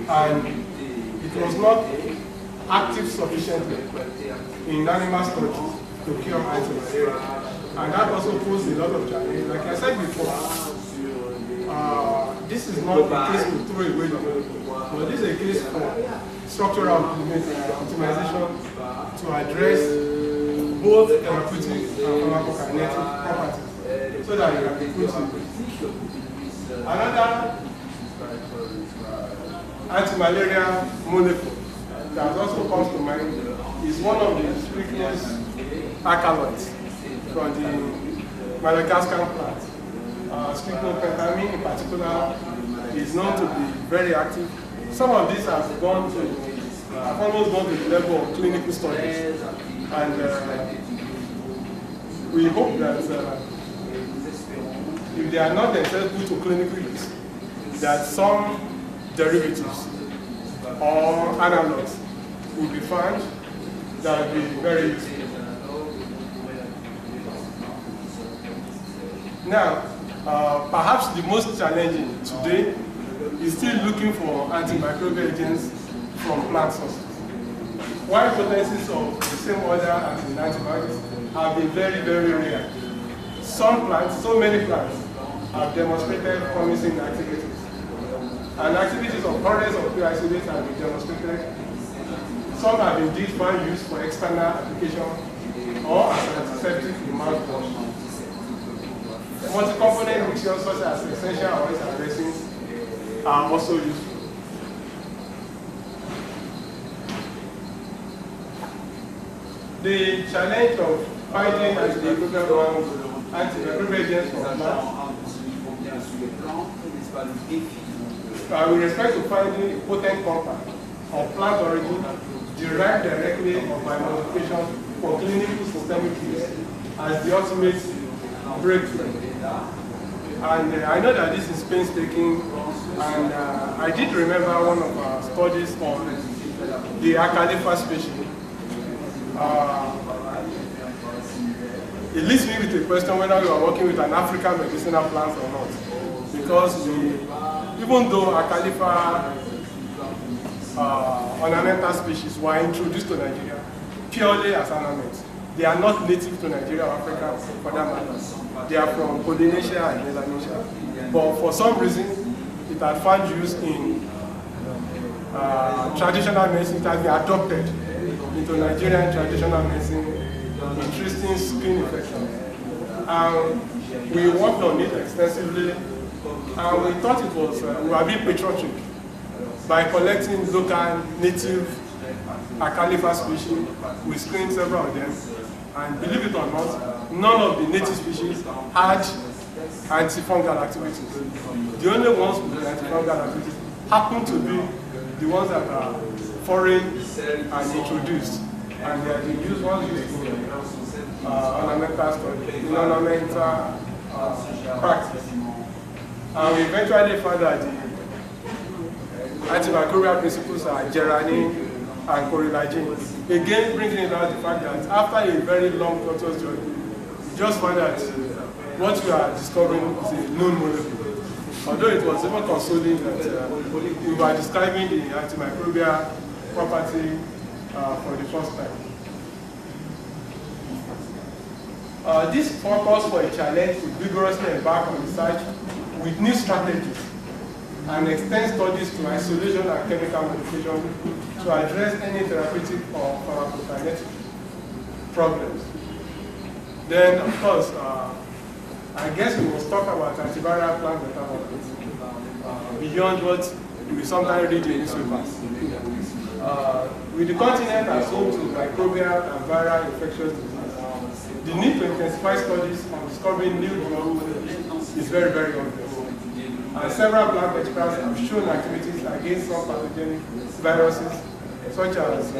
and it was not active sufficiently in animal studies to cure anti-malaria. And that also posed a lot of challenges. Like I said before, this is not a case to throw away the molecule, but this is a case for structural optimization to address both therapeutic and pharmacokinetic properties so that you can be put in. Another anti-malaria molecule that also comes to mind is one of the strychnos alkaloids from the Madagascar plant. Strychnopentamine in particular is known to be very active. Some of these have almost gone to the level of clinical studies. And we hope that if they are not themselves put to clinical use, that some derivatives or analogs will be found that will be very useful. Now, perhaps the most challenging today is still looking for antimicrobial agents from plant sources. While potencies of the same order as in antibiotics have been very, very rare, some plants, so many plants, have demonstrated promising activities. And activities of hundreds of pure isolates have been demonstrated. Some have indeed found use for external application or as antiseptic in mouthwash. Multi-component mixtures such as essential oils and resins are also useful. the challenge of finding antimicrobial agents for plants, with respect to finding a potent compound of plant origin derived directly or by modification for clinical systemic use as the ultimate breakthrough. And I know that this is painstaking, and I did remember one of our studies on the Acalypha species. It leads me with a question whether we are working with an African medicinal plant or not. Because even though Acalypha ornamental species were introduced to Nigeria purely as ornaments, they are not native to Nigeria or Africa for that matter. They are from Polynesia and Melanesia. But for some reason, it had found use in traditional medicine. It has been adopted into Nigerian traditional medicine in treating skin infections. We worked on it extensively, and we thought it was, we were being patriotic by collecting local native Acalypha species. We screened several of them, and believe it or not, none of the native species had antifungal activities. The only ones with antifungal activities happen to be the ones that are foreign and introduced, and they are the used ones used in ornamental study, in ornamental practice. And we eventually found that the antimicrobial principles are geranine and corylagine. Again, bringing about the fact that after a very long tortuous journey, we just found that what we are discovering is a known molecule. Although it was even consoling that we were describing the antimicrobial property for the first time. This purpose for a challenge to vigorously embark on research with new strategies and extend studies to isolation and chemical modification to address any therapeutic or pharmacokinetic problems. Then, of course, I guess we must talk about antiviral plant metabolism beyond what we sometimes read in newspapers. With the continent as home to microbial and viral infectious disease, the need to intensify studies on discovering new drugs is very, very obvious. And several plant experts have shown activities against some pathogenic viruses, such as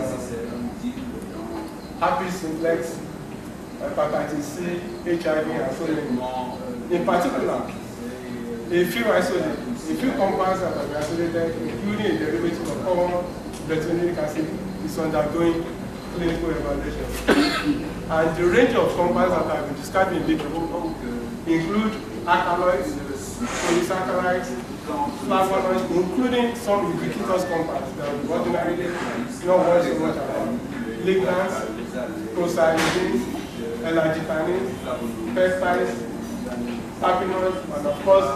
herpes simplex, hepatitis C, HIV, and so many. In particular, a few compounds that have been isolated, including a derivative of common veterinaric acid, is undergoing clinical evaluation. And the range of compounds that have been described in literature include alkaloids, polysaccharides, flavonoids, including some ubiquitous compounds that we ordinarily not worry so much about. Lignans, procyanidins, L-argitannins, peptides, terpenoids, and of course,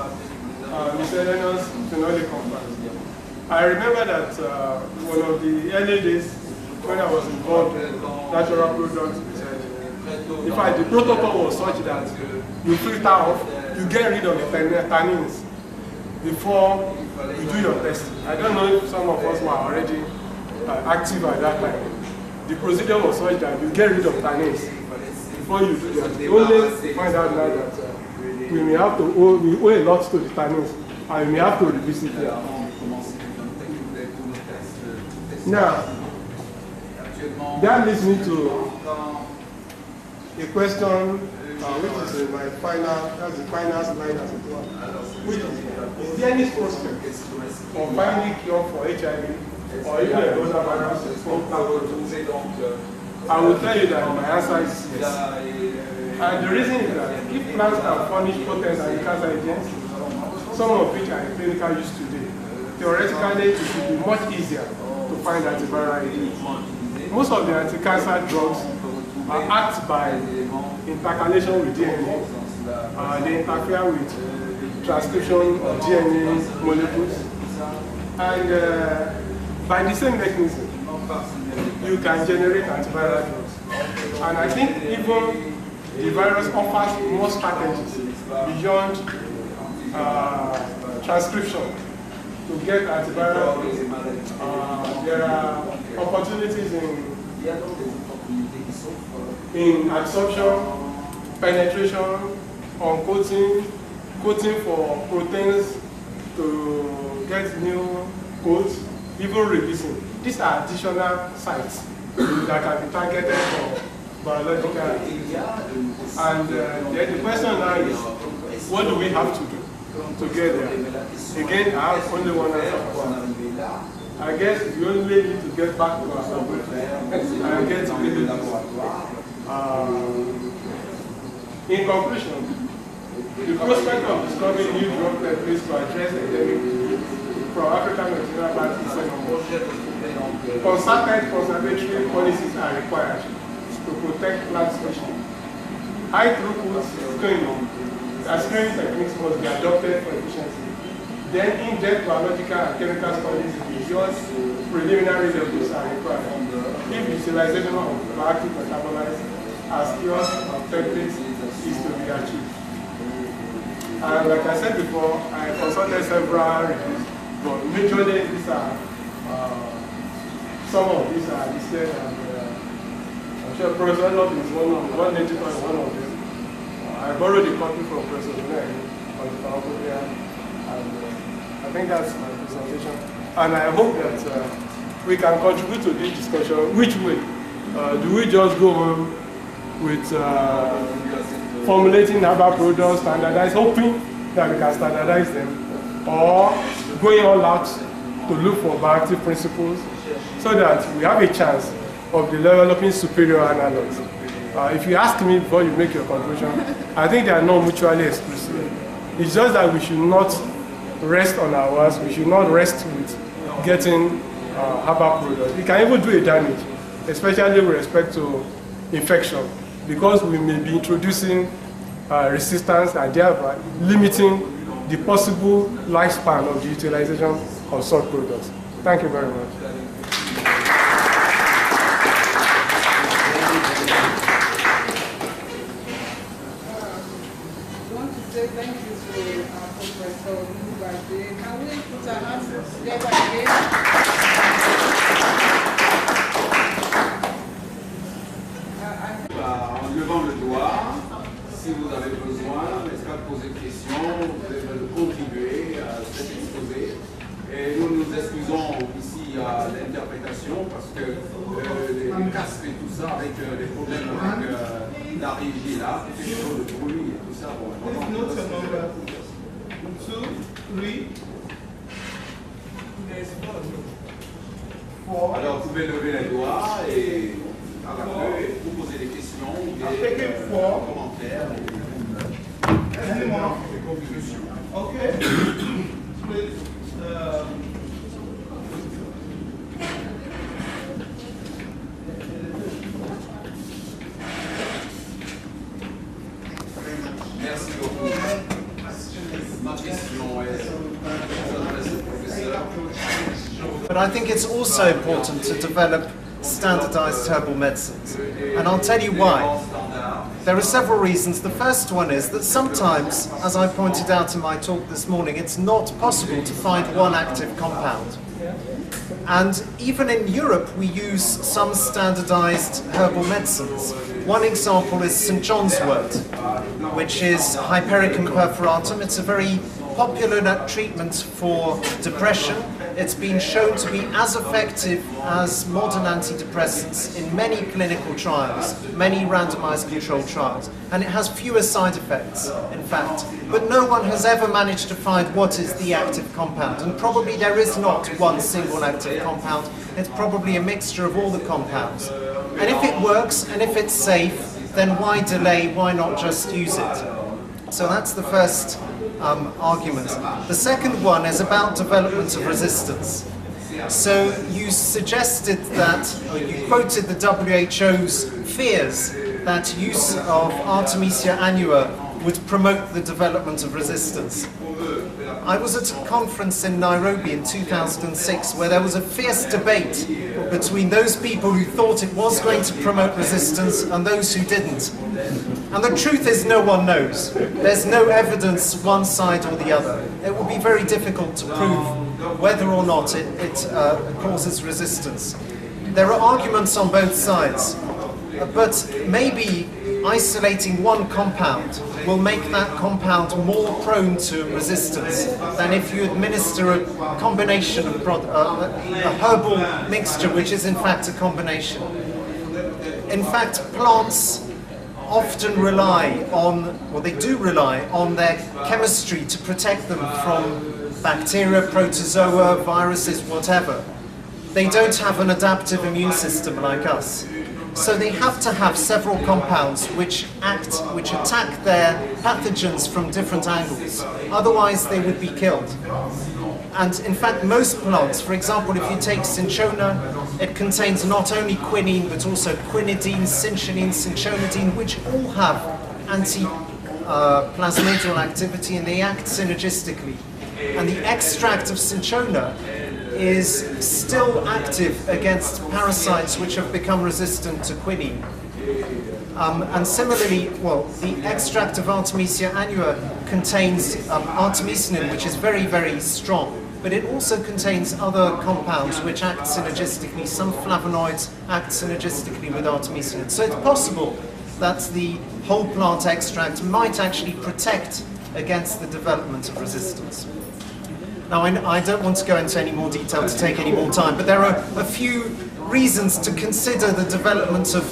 miscellaneous phenolic compounds. I remember that one of the early days when I was involved in natural products research, in fact, the protocol was such that you filter off, you get rid of the tannins before you do your testing. I don't know if some of us were already active at that time. The procedure was such that you get rid of tannins before you do that. You only find out now that we may have to owe a lot to the tannins, and we may have to revisit them. Now, that leads me to a question which is my final, that's the final slide as it were. Is there any prospect of finding cure for HIV or even Ebola virus from plant proteins? I will tell you that my answer is yes. And the reason is that if plants can furnish potent anti-cancer agents, some of which are in clinical use today, theoretically it should be much easier to find antiviral agents. Most of the anti-cancer drugs act by intercalation with DNA. They interfere with transcription of DNA molecules. And by the same mechanism, you can generate antiviral drugs. And I think even the virus offers more strategies beyond transcription to get antiviral drugs. There are opportunities in in absorption, penetration, on coating for proteins to get new coats, even releasing. These are additional sites that can be targeted for biological activity. And then the question now is, what do we have to do to get there? Again, I have only one answer. I guess we only need to get back to our laboratory and get to really in conclusion, the prospect of discovering new drug therapies to address endemic disease from African material parties and concerted conservatory policies are required to protect plant species. High throughput screening techniques must be adopted for efficiency. Then in-depth biological and chemical studies beyond preliminary levels are required. If utilization of active metabolites as cures of templates is to be achieved. And like I said before, I consulted several reviews, but majorly these are some of these are listed, and I'm sure Professor Love is one native is one of them. I borrowed a copy from Professor Dunay on the pharmacopoeia, and I think that's my presentation. And I hope that we can contribute to this discussion. Which way? Do we just go on with formulating herbal products, standardized, hoping that we can standardize them, or going all out to look for bioactive principles so that we have a chance of developing superior analogs? If you ask me before you make your conclusion, I think they are not mutually exclusive. It's just that we should not rest on ours, we should not rest with getting herbal products. It can even do a damage, especially with respect to infection, because we may be introducing resistance and thereby limiting the possible lifespan of the utilization of such products. Thank you very much. I want to say thank you to Professor Olubaje. Can we put our hands together again? En levant le doigt, si vous avez besoin, n'est-ce pas, de poser des questions, de contribuer à cet exposé. Et nous nous excusons ici à l'interprétation parce que les casques et tout ça, avec les problèmes avec la régie là, quelque chose de bruit et tout ça. Bon, alors vous pouvez lever les doigts et vous poser des questions ou des commentaires. Des conclusions. Okay. Merci beaucoup. Ma question est s'adresse au professeur. But I think it's also important to develop standardized herbal medicines. And I'll tell you why. There are several reasons. The first one is that sometimes, as I pointed out in my talk this morning, it's not possible to find one active compound. And even in Europe, we use some standardized herbal medicines. One example is St. John's wort, which is Hypericum perforatum. It's a very popular treatment for depression. It's been shown to be as effective as modern antidepressants in many clinical trials, many randomized controlled trials. And it has fewer side effects, in fact. But no one has ever managed to find what is the active compound. And probably there is not one single active compound. It's probably a mixture of all the compounds. And if it works, and if it's safe, then why delay? Why not just use it? So that's the first argument. The second one is about development of resistance. So you suggested that, or you quoted the WHO's fears that use of Artemisia annua would promote the development of resistance. I was at a conference in Nairobi in 2006 where there was a fierce debate between those people who thought it was going to promote resistance and those who didn't. And the truth is no one knows. There's no evidence one side or the other. It will be very difficult to prove whether or not it causes resistance. There are arguments on both sides. but maybe isolating one compound will make that compound more prone to resistance than if you administer a combination of a herbal mixture, which is in fact a combination. In fact, plants often rely on, well, they do rely on their chemistry to protect them from bacteria, protozoa, viruses, whatever. They don't have an adaptive immune system like us. So they have to have several compounds which attack their pathogens from different angles. Otherwise they would be killed. And in fact most plants, for example if you take cinchona, it contains not only quinine but also quinidine, cinchinine, cinchonidine, which all have anti-plasmodial activity and they act synergistically. And the extract of cinchona is still active against parasites which have become resistant to quinine. And similarly, well, the extract of Artemisia annua contains artemisinin, which is very, very strong, but it also contains other compounds which act synergistically. Some flavonoids act synergistically with artemisinin. So it's possible that the whole plant extract might actually protect against the development of resistance. Now, I don't want to go into any more detail to take any more time, but there are a few reasons to consider the development of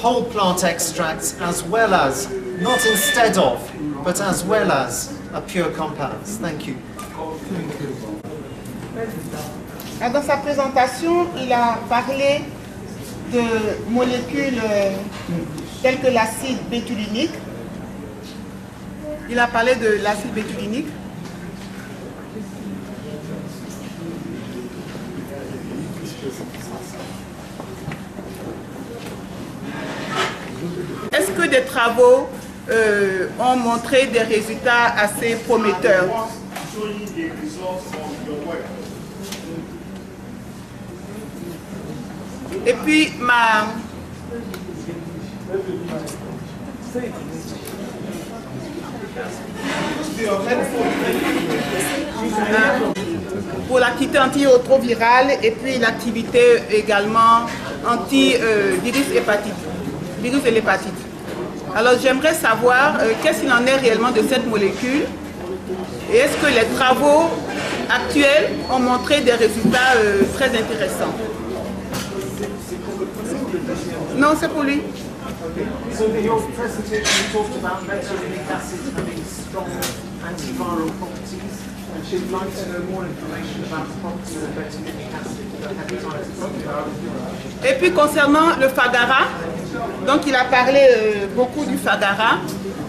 whole plant extracts as well as, not instead of, but as well as pure compounds. Thank you. Dans sa présentation, il a parlé de molécules telles que l'acide bétulinique. Il a parlé de l'acide bétulinique. Est-ce que des travaux ont montré des résultats assez prometteurs? Et puis, pour l'activité antirétrovirale et puis l'activité également anti-virus et l'hépatite. Alors j'aimerais savoir qu'est-ce qu'il en est réellement de cette molécule et est-ce que les travaux actuels ont montré des résultats très intéressants. Non, c'est pour lui. So your presentation talked about betulinic acid having strong antiviral properties, and she'd like to know more information about the properties of betulinic acid for hepatitis. Et puis concernant le Fagara, donc il a parlé beaucoup du Fagara.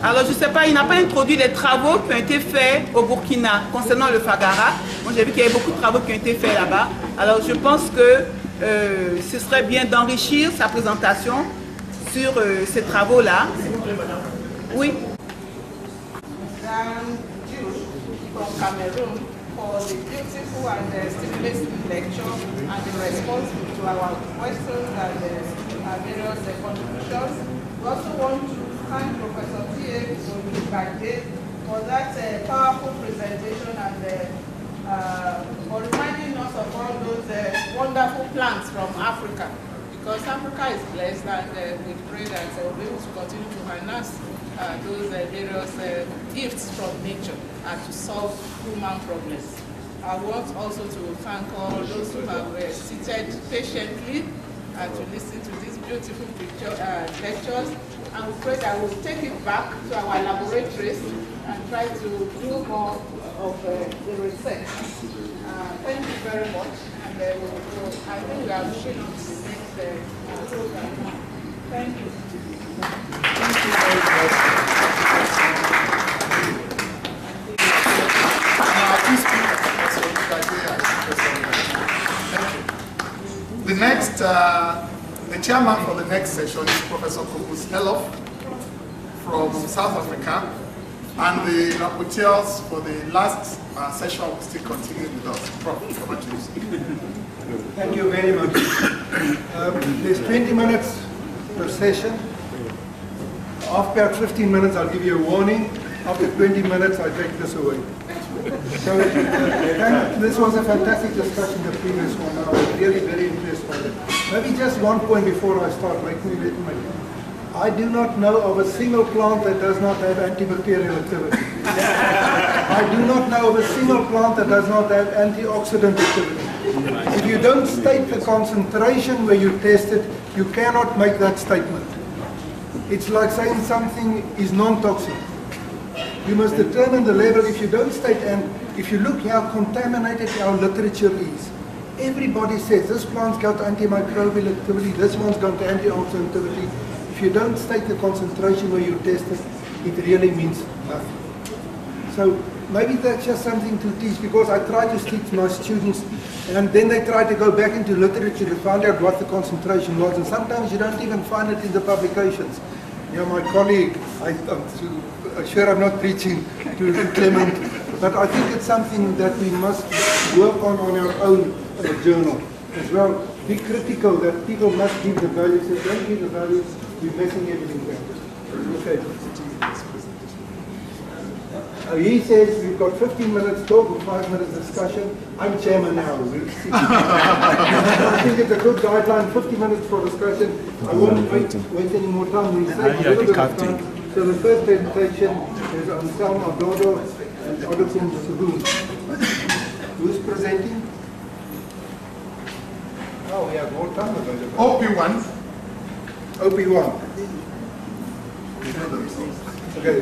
Alors je ne sais pas, il n'a pas introduit les travaux qui ont été faits au Burkina concernant le Fagara. Moi j'ai vu qu'il y avait beaucoup de travaux qui ont été faits là-bas. Alors je pense que ce serait bien d'enrichir sa présentation sur ces travaux-là. Oui. From Cameroon for the beautiful and stimulating lecture and the response to our questions and various contributions. We also want to thank Professor T.A. for that powerful presentation and for reminding us of all those wonderful plants from Africa. Because Africa is blessed and we pray that we'll be able to continue to harness those various gifts from nature and to solve human problems. I want also to thank all those who have seated patiently and to listen to these beautiful lectures, and we pray that we'll take it back to our laboratories and try to do more of the research. Thank you very much, and I think we are moving on to the next program. Thank you. Thank you very much. The next, the chairman for the next session is Professor Kokos Elof from South Africa, and the rapporteurs for the last session will still continue with us. Prof, over to you. Thank you very much. There's 20 minutes per session. After 15 minutes, I'll give you a warning. After 20 minutes, I'll take this away. So, this was a fantastic discussion, the previous one. I was really very impressed by it. Maybe just one point before I start. I do not know of a single plant that does not have antibacterial activity. I do not know of a single plant that does not have antioxidant activity. If you don't state the concentration where you test it, you cannot make that statement. It's like saying something is non-toxic. You must determine the level. If you don't state, and if you look how contaminated our literature is, everybody says this plant's got antimicrobial activity, this one's got antioxidant activity. If you don't state the concentration where you test it, it really means nothing. So maybe that's just something to teach, because I try to teach my students, and then they try to go back into literature to find out what the concentration was, and sometimes you don't even find it in the publications. You know, my colleague, I'm sure I'm not preaching to Clement, but I think it's something that we must work on our own journal as well. Be critical that people must give the values. If they don't give the values, we're messing everything down. Okay. He says we've got 15 minutes talk or 5 minutes discussion. I'm chairman now. We'll see. I think it's a good guideline, 50 minutes for discussion. I won't waste any more time. We'll save a little bit of time. So the first presentation is Anselm Adodo and Odokun Sugun. Who's presenting? Oh, we have more time available. OP1. OP1. Okay.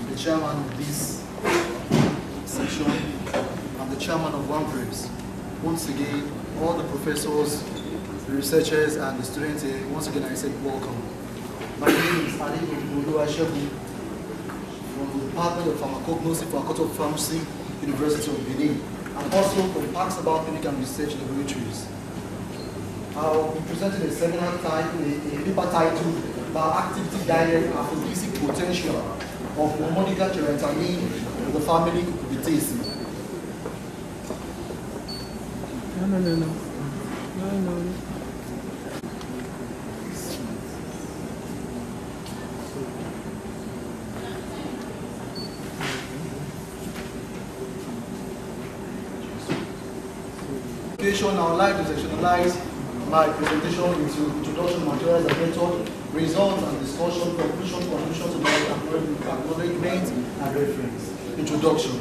The chairman of this section and the chairman of OnePreps. Once again, all the professors, the researchers, and the students here, once again I say welcome. My name is Ali Oluwasegun from the Department of Pharmacognosy, Faculty of Pharmacy, University of Benin, and also from Pax About Clinical and Research Laboratories. I'll be presenting a seminar titled, a paper titled Bioactivity Guided Aphrodisiac Potential of Monica Gerantamine with the family Cucurbitaceae. No. I would like to sectionalize my presentation into introduction, materials and method, results and discussion, conclusion to the acknowledgement and reference. Introduction.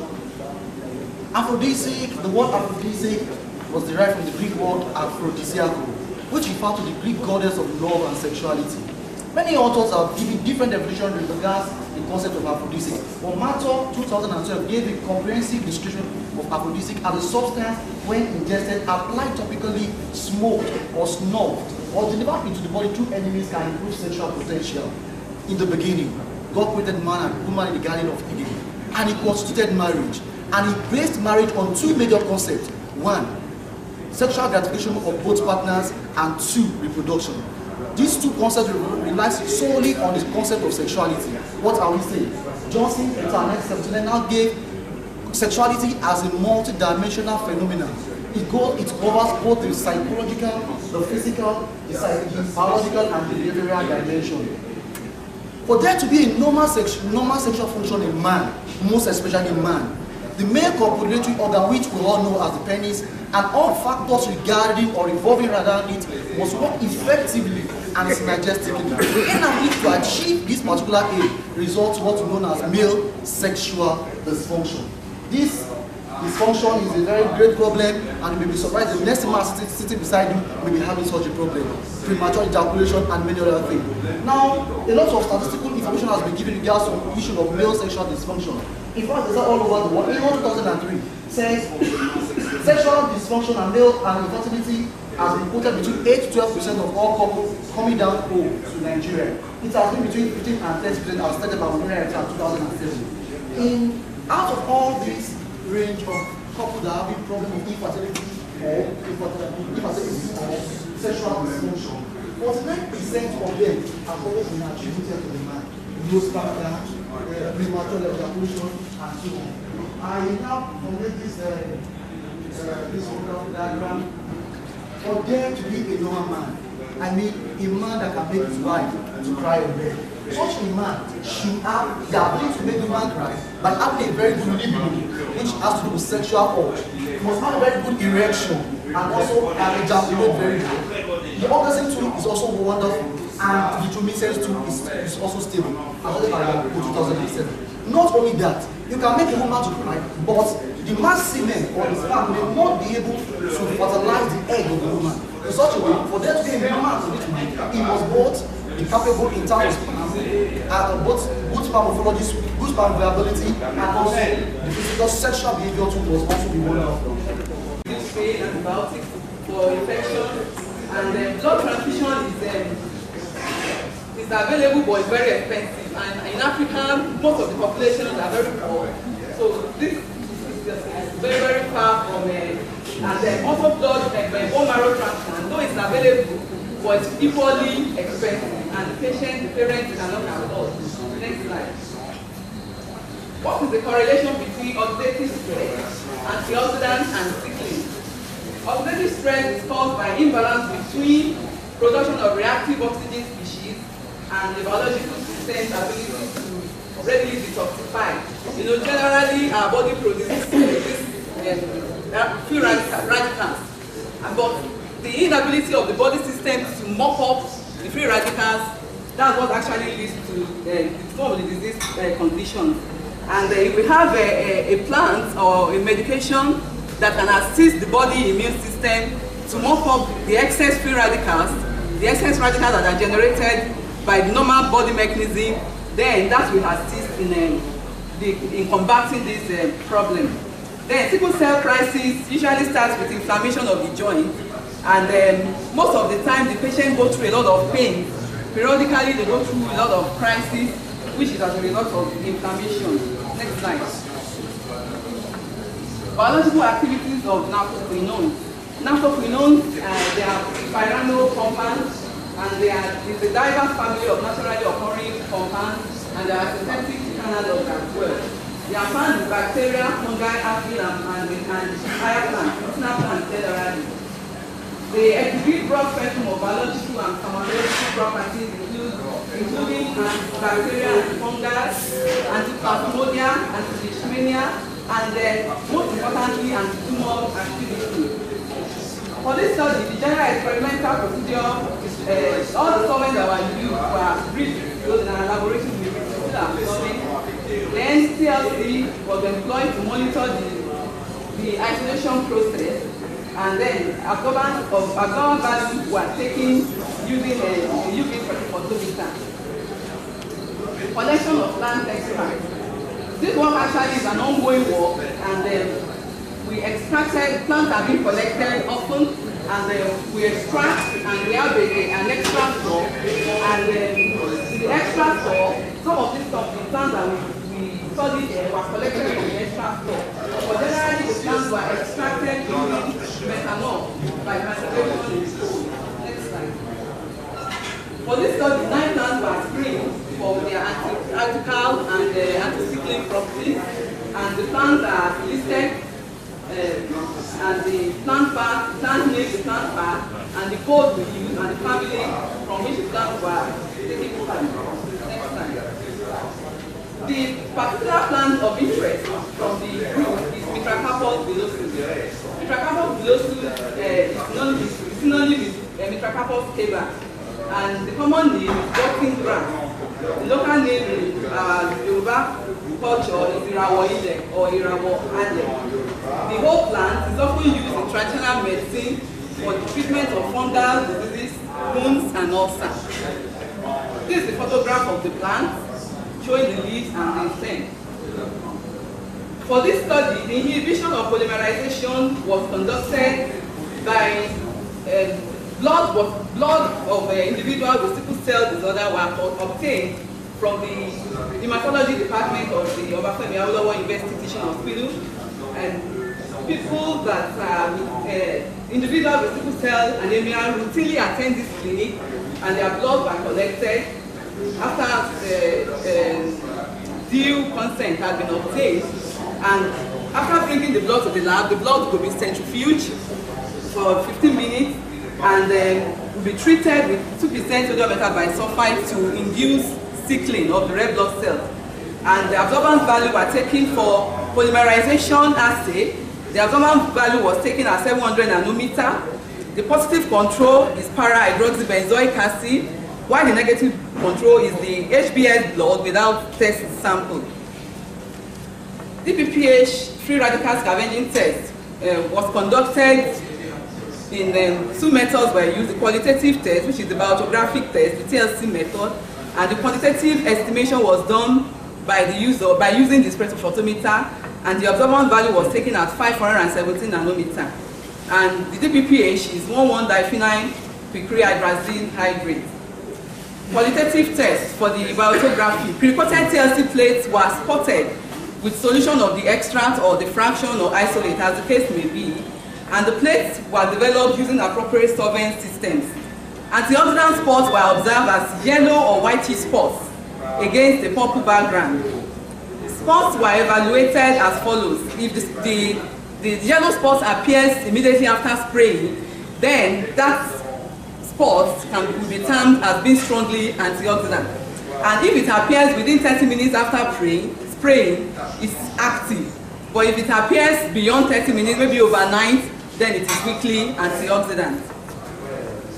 Aphrodisiac, the word aphrodisiac was derived from the Greek word aphrodisiaco, which refers to the Greek goddess of love and sexuality. Many authors have given different definitions with regards to the concept of aphrodisiac. But Mato 2012 gave a comprehensive description of aphrodisiac as a substance when ingested, applied topically, smoked or snuffed, or delivered into the body through enemies can improve sexual potential. In the beginning, God created man and woman in the Garden of Eden, and he constituted marriage. And he based marriage on two major concepts. One, sexual gratification of both partners, and two, reproduction. These two concepts rely solely on the concept of sexuality. What are we saying? Johnson Internet 79 now gave sexuality as a multi-dimensional phenomenon. It covers both the psychological, the physical, the biological, and the behavioral dimension. For there to be a normal sexual function in man, most especially in man, the male copulatory organ, which we all know as the penis, and all factors regarding or revolving around it must work effectively and synergistically. In order to achieve this particular aim, results what is known as male sexual dysfunction. This dysfunction is a very great problem, and you may be surprised the next man sitting beside you may be having such a problem. Premature ejaculation and many other things. Now, a lot of statistical information has been given regards to the issue of male sexual dysfunction. In fact, it's all over the world. In 2003 says sexual dysfunction and male infertility has been quoted between 8 to 12% of all couples coming down home to Nigeria. It has been between 15 and 30% as stated by Women in 2007. Out of all this range of couples that have been problem with infertility or sexual dysfunction, 49% of them have always been attributed to the man. Low sperm, premature ejaculation, and so on. I now formulate this diagram. For there to be a normal man, I mean a man that can make his wife to cry in bed. such a man should have the ability to make the man cry by having a very good libido, which has to do with sexual urge. He must have a very good erection and also ejaculate very well. The orgasm too is also wonderful, and the tumescence too is also stable, as well as 2007. Not only that, you can make a woman to cry, but the man's semen or the sperm may not be able to fertilize the egg of the woman. In such a way, for there to be a man he must both be capable in terms of both good sperm morphology, good sperm viability, and also the physical sexual behavior too must also be wonderful. Use pain, antibiotics for infection, and blood transfusion is available but it's very expensive. And in Africa, most of the populations are very poor. So this is very, very far from and then also blood bone marrow transplant, though it's available, but it's equally expensive, and the parents cannot afford. Next slide. What is the correlation between oxidative stress, antioxidants, and sickling? Oxidative stress is caused by imbalance between production of reactive oxygen species and the biological system's ability to readily detoxify. You know, generally our body produces free radicals, but the inability of the body system to mop up the free radicals, that's what actually leads to some of the disease conditions. And we have a plant or a medication that can assist the body immune system to mop up the excess free radicals, that are generated by the normal body mechanism. Then that will assist in combating this problem. Then sickle cell crisis usually starts with inflammation of the joint, and most of the time the patient goes through a lot of pain. Periodically they go through a lot of crisis, which is as a result of inflammation. Next slide. Biological activities of naphthoquinones. Naphthoquinones, they are pyranol compounds, and it's a diverse family of naturally occurring compounds, and they are synthetic analogs as well. They are found in bacteria, fungi, algae, and higher plants, medicinal plants generally. They exhibit broad spectrum of biological and pharmacological properties, including bacteria, fungi, antiplasmodia, anti-leishmania, and most importantly, anti-tumor activity. For this study, the general experimental procedure is all the solvents that were used were reached in an laboratory with absorbing. Then CLC was employed to monitor the isolation process, and then absorbent values were taken using a UV photometer. Collection of plant extracts. This work actually is an ongoing work, and we extracted, plants are being collected often, and we extract, and we have an extract store, and the extract store, some of these stuff, the plants that we studied were collected from the extract store. But generally the plants were extracted using methanol by maceration in coal. Next slide. For this study, 9 plants were screened for their anti-radical and anti-sickling properties, and the plants are listed, and the plant name, the plant part, and the code we use, and the family from which the plants were taken from. Next slide. The particular plant of interest from the group is Mitracarpus villosus. Mitracarpus villosus is synonym with Mitracarpus caba, and the common name is walking grass. The local name in Yoruba culture is Irawo-ile or Irawo-ale. The whole plant is often used in traditional medicine for the treatment of fungal diseases, wounds, and ulcers. This is the photograph of the plant, showing the leaves and the stem. For this study, the inhibition of polymerization was conducted by blood of individuals with sickle cell disorder were obtained from the hematology department of the Obafemi Awolowo University Teaching Hospital, and people that individuals with sickle cell anemia routinely attend this clinic, and their blood were collected after due consent had been obtained, and after bringing the blood to the lab, the blood will be centrifuged for 15 minutes, and will be treated with 2% sodium metabisulfite to induce cycling of the red blood cells. And the absorbance value were taken for polymerization assay. The absorbance value was taken at 700 nanometer. The positive control is para-hydroxybenzoic acid, while the negative control is the HBS blood without test sample. DPPH free radical scavenging test was conducted in two methods were used: the qualitative test, which is the biotographic test, the TLC method, and the quantitative estimation was done by the user by using the spectrophotometer, and the absorbance value was taken at 517 nanometer. And the DPPH is 1,1-diphenyl picrihydrazine hydrate. Qualitative test for the biotography. Pre-coated TLC plates were spotted with solution of the extract or the fraction or isolate, as the case may be, and the plates were developed using appropriate solvent systems. Antioxidant spots were observed as yellow or whitish spots against the purple background. Spots were evaluated as follows. If the yellow spot appears immediately after spraying, then that spot can be termed as being strongly antioxidant. And if it appears within 30 minutes after spraying, it's active. But if it appears beyond 30 minutes, maybe overnight, then it is weakly antioxidant.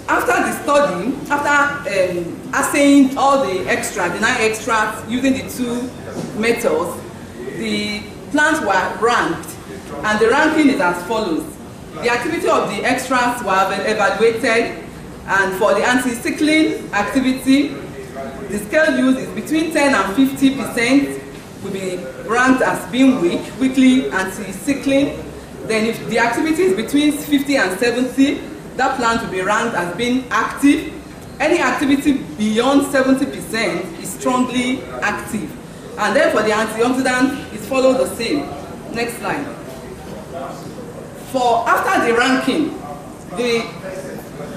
After the study, after assaying all the 9 extracts using the two methods, the plants were ranked, and the ranking is as follows. The activity of the extracts were evaluated, and for the anti-sickling activity, the scale used is between 10 and 50% will be ranked as being weakly anti-sickling. Then if the activity is between 50 and 70, that plant will be ranked as being active. Any activity beyond 70% is strongly active. And then for the antioxidant, it follows the same. Next slide. After the ranking, the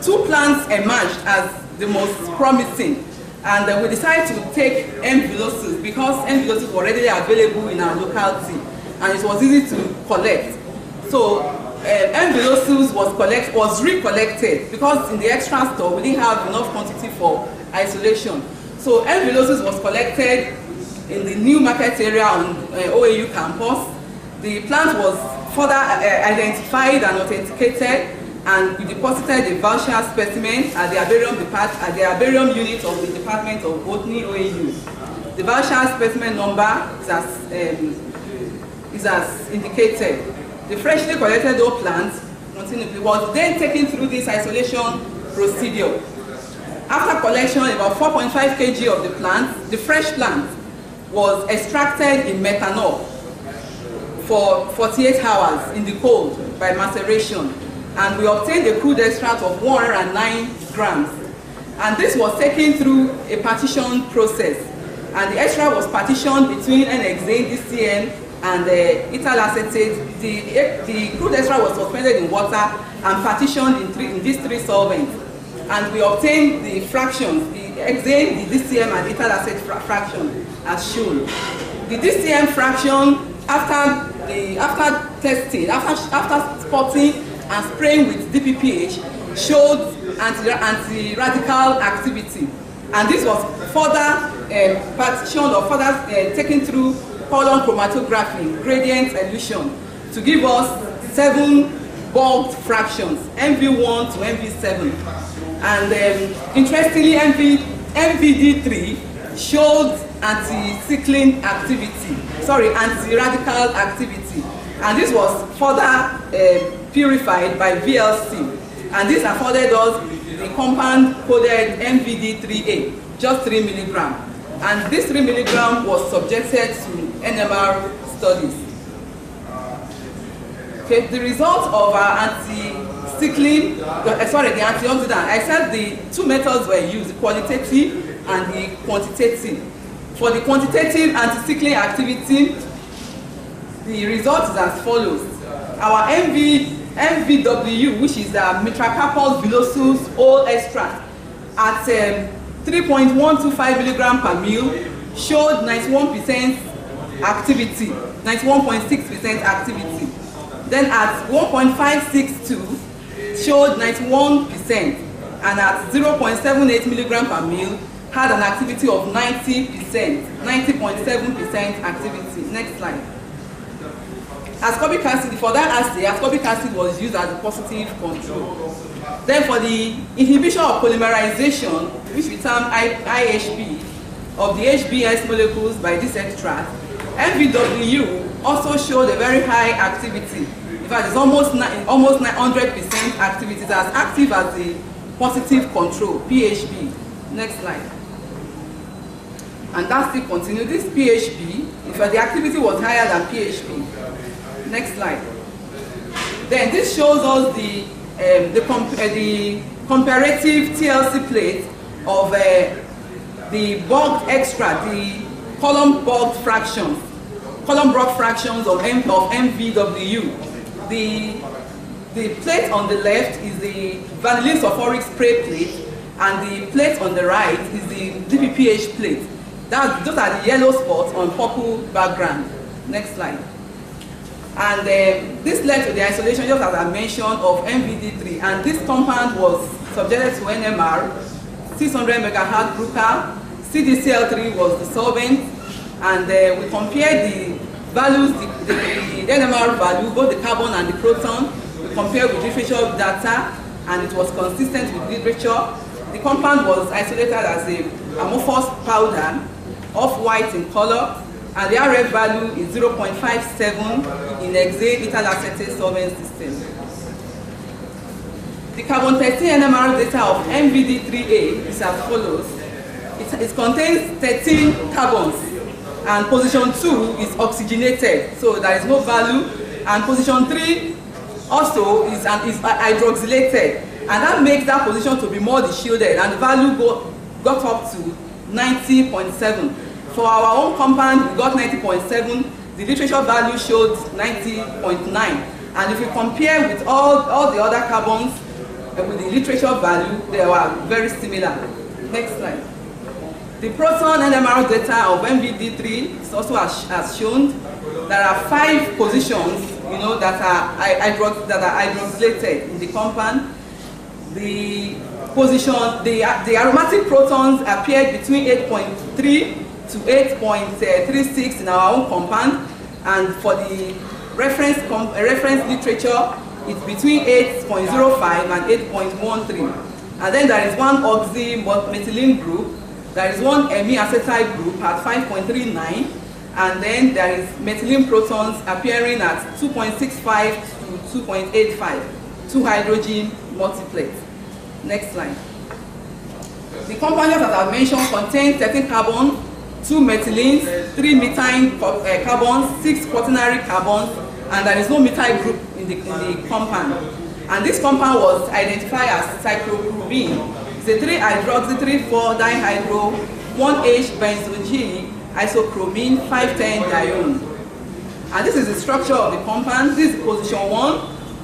two plants emerged as the most promising. And we decided to take M. villosus because M. villosus was already available in our locality and it was easy to collect. So M. villosus was recollected because in the extra store we didn't have enough quantity for isolation. So M. villosus was collected in the new market area on OAU campus. The plant was further identified and authenticated, and we deposited the voucher specimen at the herbarium unit of the Department of Botany, OAU. The voucher specimen number is as indicated. The freshly collected old plant was then taken through this isolation procedure. After collection, about 4.5 kg of the plant, the fresh plant, was extracted in methanol for 48 hours in the cold by maceration. And we obtained a crude extract of 109 grams. And this was taken through a partition process. And the extract was partitioned between N-hexane, DCN, and ethyl acetate. The crude extract was suspended in water and partitioned in these three solvents. And we obtained the fractions, the hexane, the DCM, and ethyl acetate fraction as shown. The DCM fraction, after testing, after spotting and spraying with DPPH, showed anti-radical activity. And this was further partitioned or further taken through column chromatography, gradient elution, to give us 7 bulk fractions, MV1 to MV7. And interestingly, MVD3 showed anti-sickling activity, anti-radical activity. And this was further purified by VLC. And this afforded us the compound-coded MVD3A, just 3 milligram. And this 3 milligram was subjected to NMR studies. Okay, the result of our anti-sickling, the antioxidant, I said the two methods were used, the qualitative and the quantitative. For the quantitative anti-sickling activity, the result is as follows. Our MVW, which is the Mitracarpus villosus whole extract, at 3.125 milligram per mil, showed 91% activity, 91.6% activity. Then at 1.562, showed 91%, and at 0.78 milligram per mil, had an activity of 90%, 90.7% activity. Next slide. Ascorbic acid, for that assay, ascorbic acid was used as a positive control. Then for the inhibition of polymerization, which we term IHP, of the HBS molecules by this extract, MVW also showed a very high activity. In fact, it's almost 900% activity. It's as active as the positive control, PHP. Next slide. And that still continues. This PHP, in fact, the activity was higher than PHP. Next slide. Then this shows us the comparative TLC plate of the bulk extract, the column bulk fractions of MVW. The plate on the left is the vanillin sulfuric spray plate, and the plate on the right is the DPPH plate. Those are the yellow spots on purple background. Next slide. And this led to the isolation, just as I mentioned, of MVD3. And this compound was subjected to NMR, 600 MHz Bruchal. CDCl3 was the solvent. And we compared the values, the NMR value, both the carbon and the proton. We compared with literature data, and it was consistent with literature. The compound was isolated as a amorphous powder, off-white in color, and the RF value is 0.57 in hexane ethyl acetate solvent system. The carbon-13 NMR data of MVD3A is as follows. It contains 13 carbons, and position 2 is oxygenated, so there is no value, and position 3 also is hydroxylated, and that makes that position to be more deshielded, and the value got up to 90.7. For our own compound, we got 90.7. The literature value showed 90.9. And if you compare with all the other carbons with the literature value, they were very similar. Next slide. The proton NMR data of MVD3 is also as shown. There are 5 positions, that are hydroxylated in the compound. The aromatic protons appeared between 8.3 to 8.36 in our own compound, and for the reference literature, it's between 8.05 and 8.13. And then there is one oxymethylene group, there is one hemiacetyl group at 5.39, and then there is methylene protons appearing at 2.65 to 2.85, 2 hydrogen multiplets. Next slide. The compound that I mentioned contains 13 carbon, 2 methylenes, 3 methyl carbons, 6 quaternary carbons, and there is no methyl group in the compound. And this compound was identified as cyclochromine. It's a 3-hydroxy-3,4-dihydro 1H-benzoyl isochromine 510-dione. And this is the structure of the compound. This is position 1.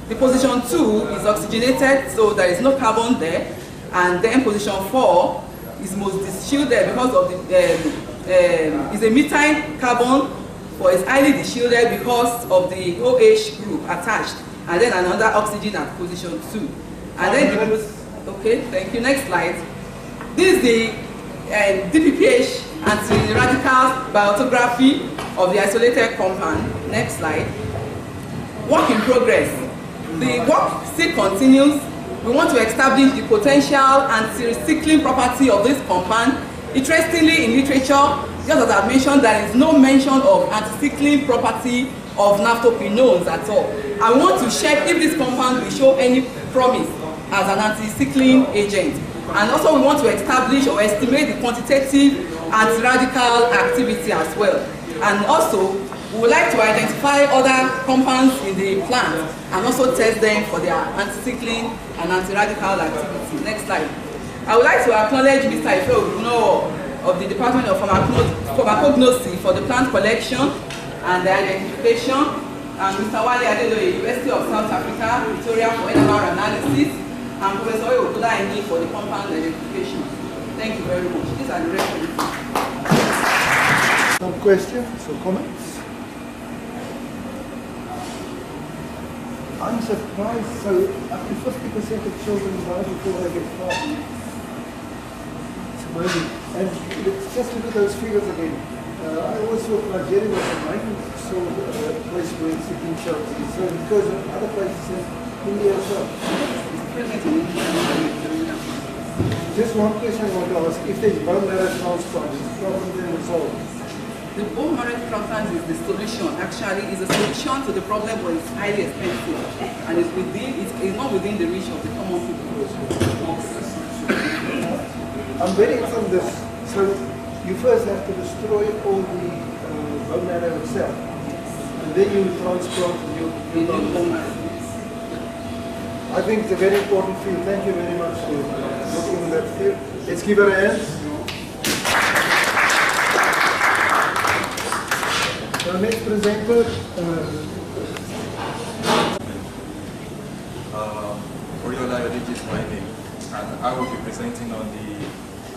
The position 2 is oxygenated, so there is no carbon there. And then position 4 is most deshielded because of is a methyl carbon, but it's highly deshielded because of the OH group attached, and then another oxygen at position 2. And then okay, thank you. Next slide. This is the DPPH anti-radical biotography of the isolated compound. Next slide. Work in progress. The work still continues. We want to establish the potential anti-recycling property of this compound. Interestingly, in literature, just as I mentioned, there is no mention of anti-cycling property of naphthoquinones at all. I want to check if this compound will show any promise as an anti-cycling agent. And also we want to establish or estimate the quantitative anti-radical activity as well. And also, we would like to identify other compounds in the plant and also test them for their anti-cycling and anti-radical activity. Next slide. I would like to acknowledge Mr. Ife Oguno of the Department of Pharmacognosy for the plant collection and the identification, and Mr. Wale Adeloye, University of South Africa, Victoria, for NMR analysis, and Professor Oyokuda Eni for the compound identification. Thank you very much. These are the references. Some questions or comments? I'm surprised. So, up to 50% of children die before they get 5. So maybe And just look at those figures again. I always thought Nigeria was a mining place where sitting shells is. So because of other places in India as well. Just one question I want to ask. If there's bone marrow transplant, is the problem then resolved? The bone marrow transplant is the solution. Actually, it's a solution to the problem, but it's highly expensive. And it's not within the reach of the common people. I'm very interested in this. So you first have to destroy all the bone marrow itself. And then you transplant your bone marrow. I think it's a very important field. Thank you very much for looking at that field. Let's give her a hand. Our next presenter, Oriola Yodeji is my name, and I will be presenting on the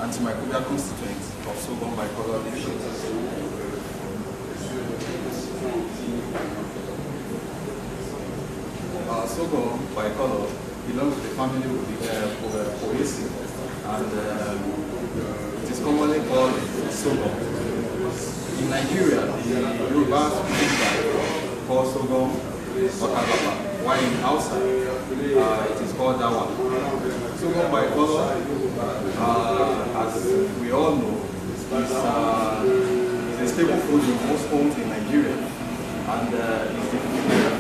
antimicrobial constituent of sorghum bicolor leaf shield. Sorghum bicolor belongs to the family of the Poaceae, and it is commonly called sorghum. In Nigeria, the Yoruba call sorghum okalaba, while in Hausa, it is called dawa. Sorghum bicolor, as we all know, is a staple food in most homes in Nigeria, and is the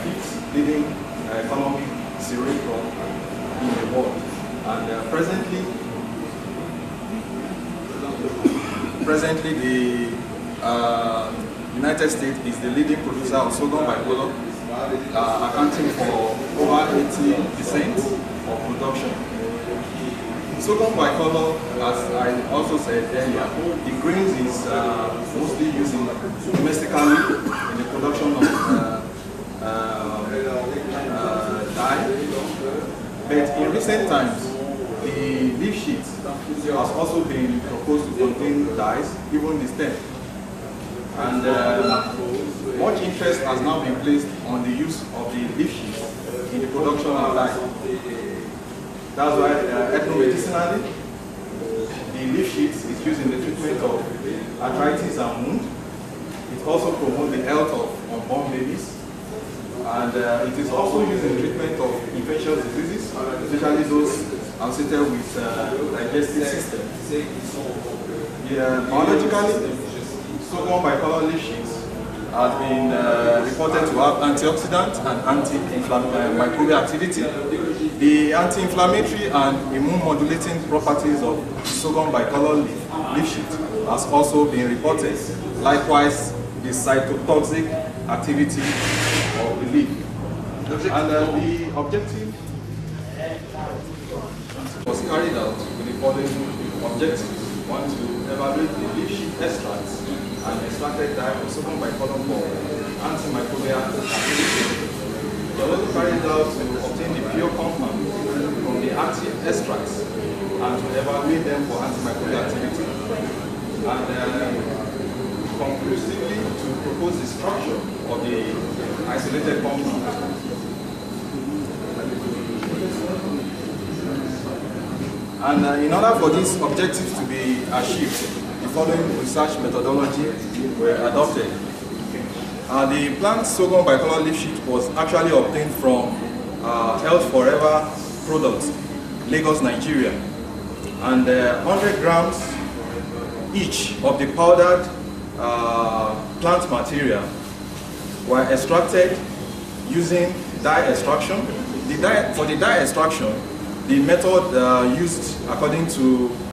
fifth leading economic cereal crop in the world. And presently the United States is the leading producer of sorghum bicolor, accounting for over 80% of production. Sorghum bicolor, as I also said earlier, the grains is mostly used domestically in the production of dye, but in recent times the leaf sheet has also been proposed to contain dyes, even the stem. And much interest has now been placed on the use of the leaf sheet in the production of dye. That's why ethnomedicinally, the leaf sheet is used in the treatment of arthritis and wound. It also promotes the health of unborn babies. And it is also used in the treatment of infectious diseases, especially those associated with digestive system. Biologically, sorghum bicolor leaf sheets has been reported to have antioxidant and anti-microbial activity. The anti-inflammatory and immune-modulating properties of sorghum bicolor leaf sheet has also been reported. Likewise, the cytotoxic activity of the leaf. And the objective was carried out with the following objectives. One, to evaluate the leaf sheet extracts and extracted dye of sorghum bicolor for antimicrobial activity. They also carried out to obtain the pure compound from the active extracts and to evaluate them for antimicrobial activity. And conclusively to propose the structure of the isolated compound. And in order for these objectives to be achieved, the following research methodology were adopted. The plant sorghum bicolor leaf sheet was actually obtained from Health Forever Products, Lagos, Nigeria. And 100 grams each of the powdered plant material were extracted using dye extraction. For the dye extraction, the method used according to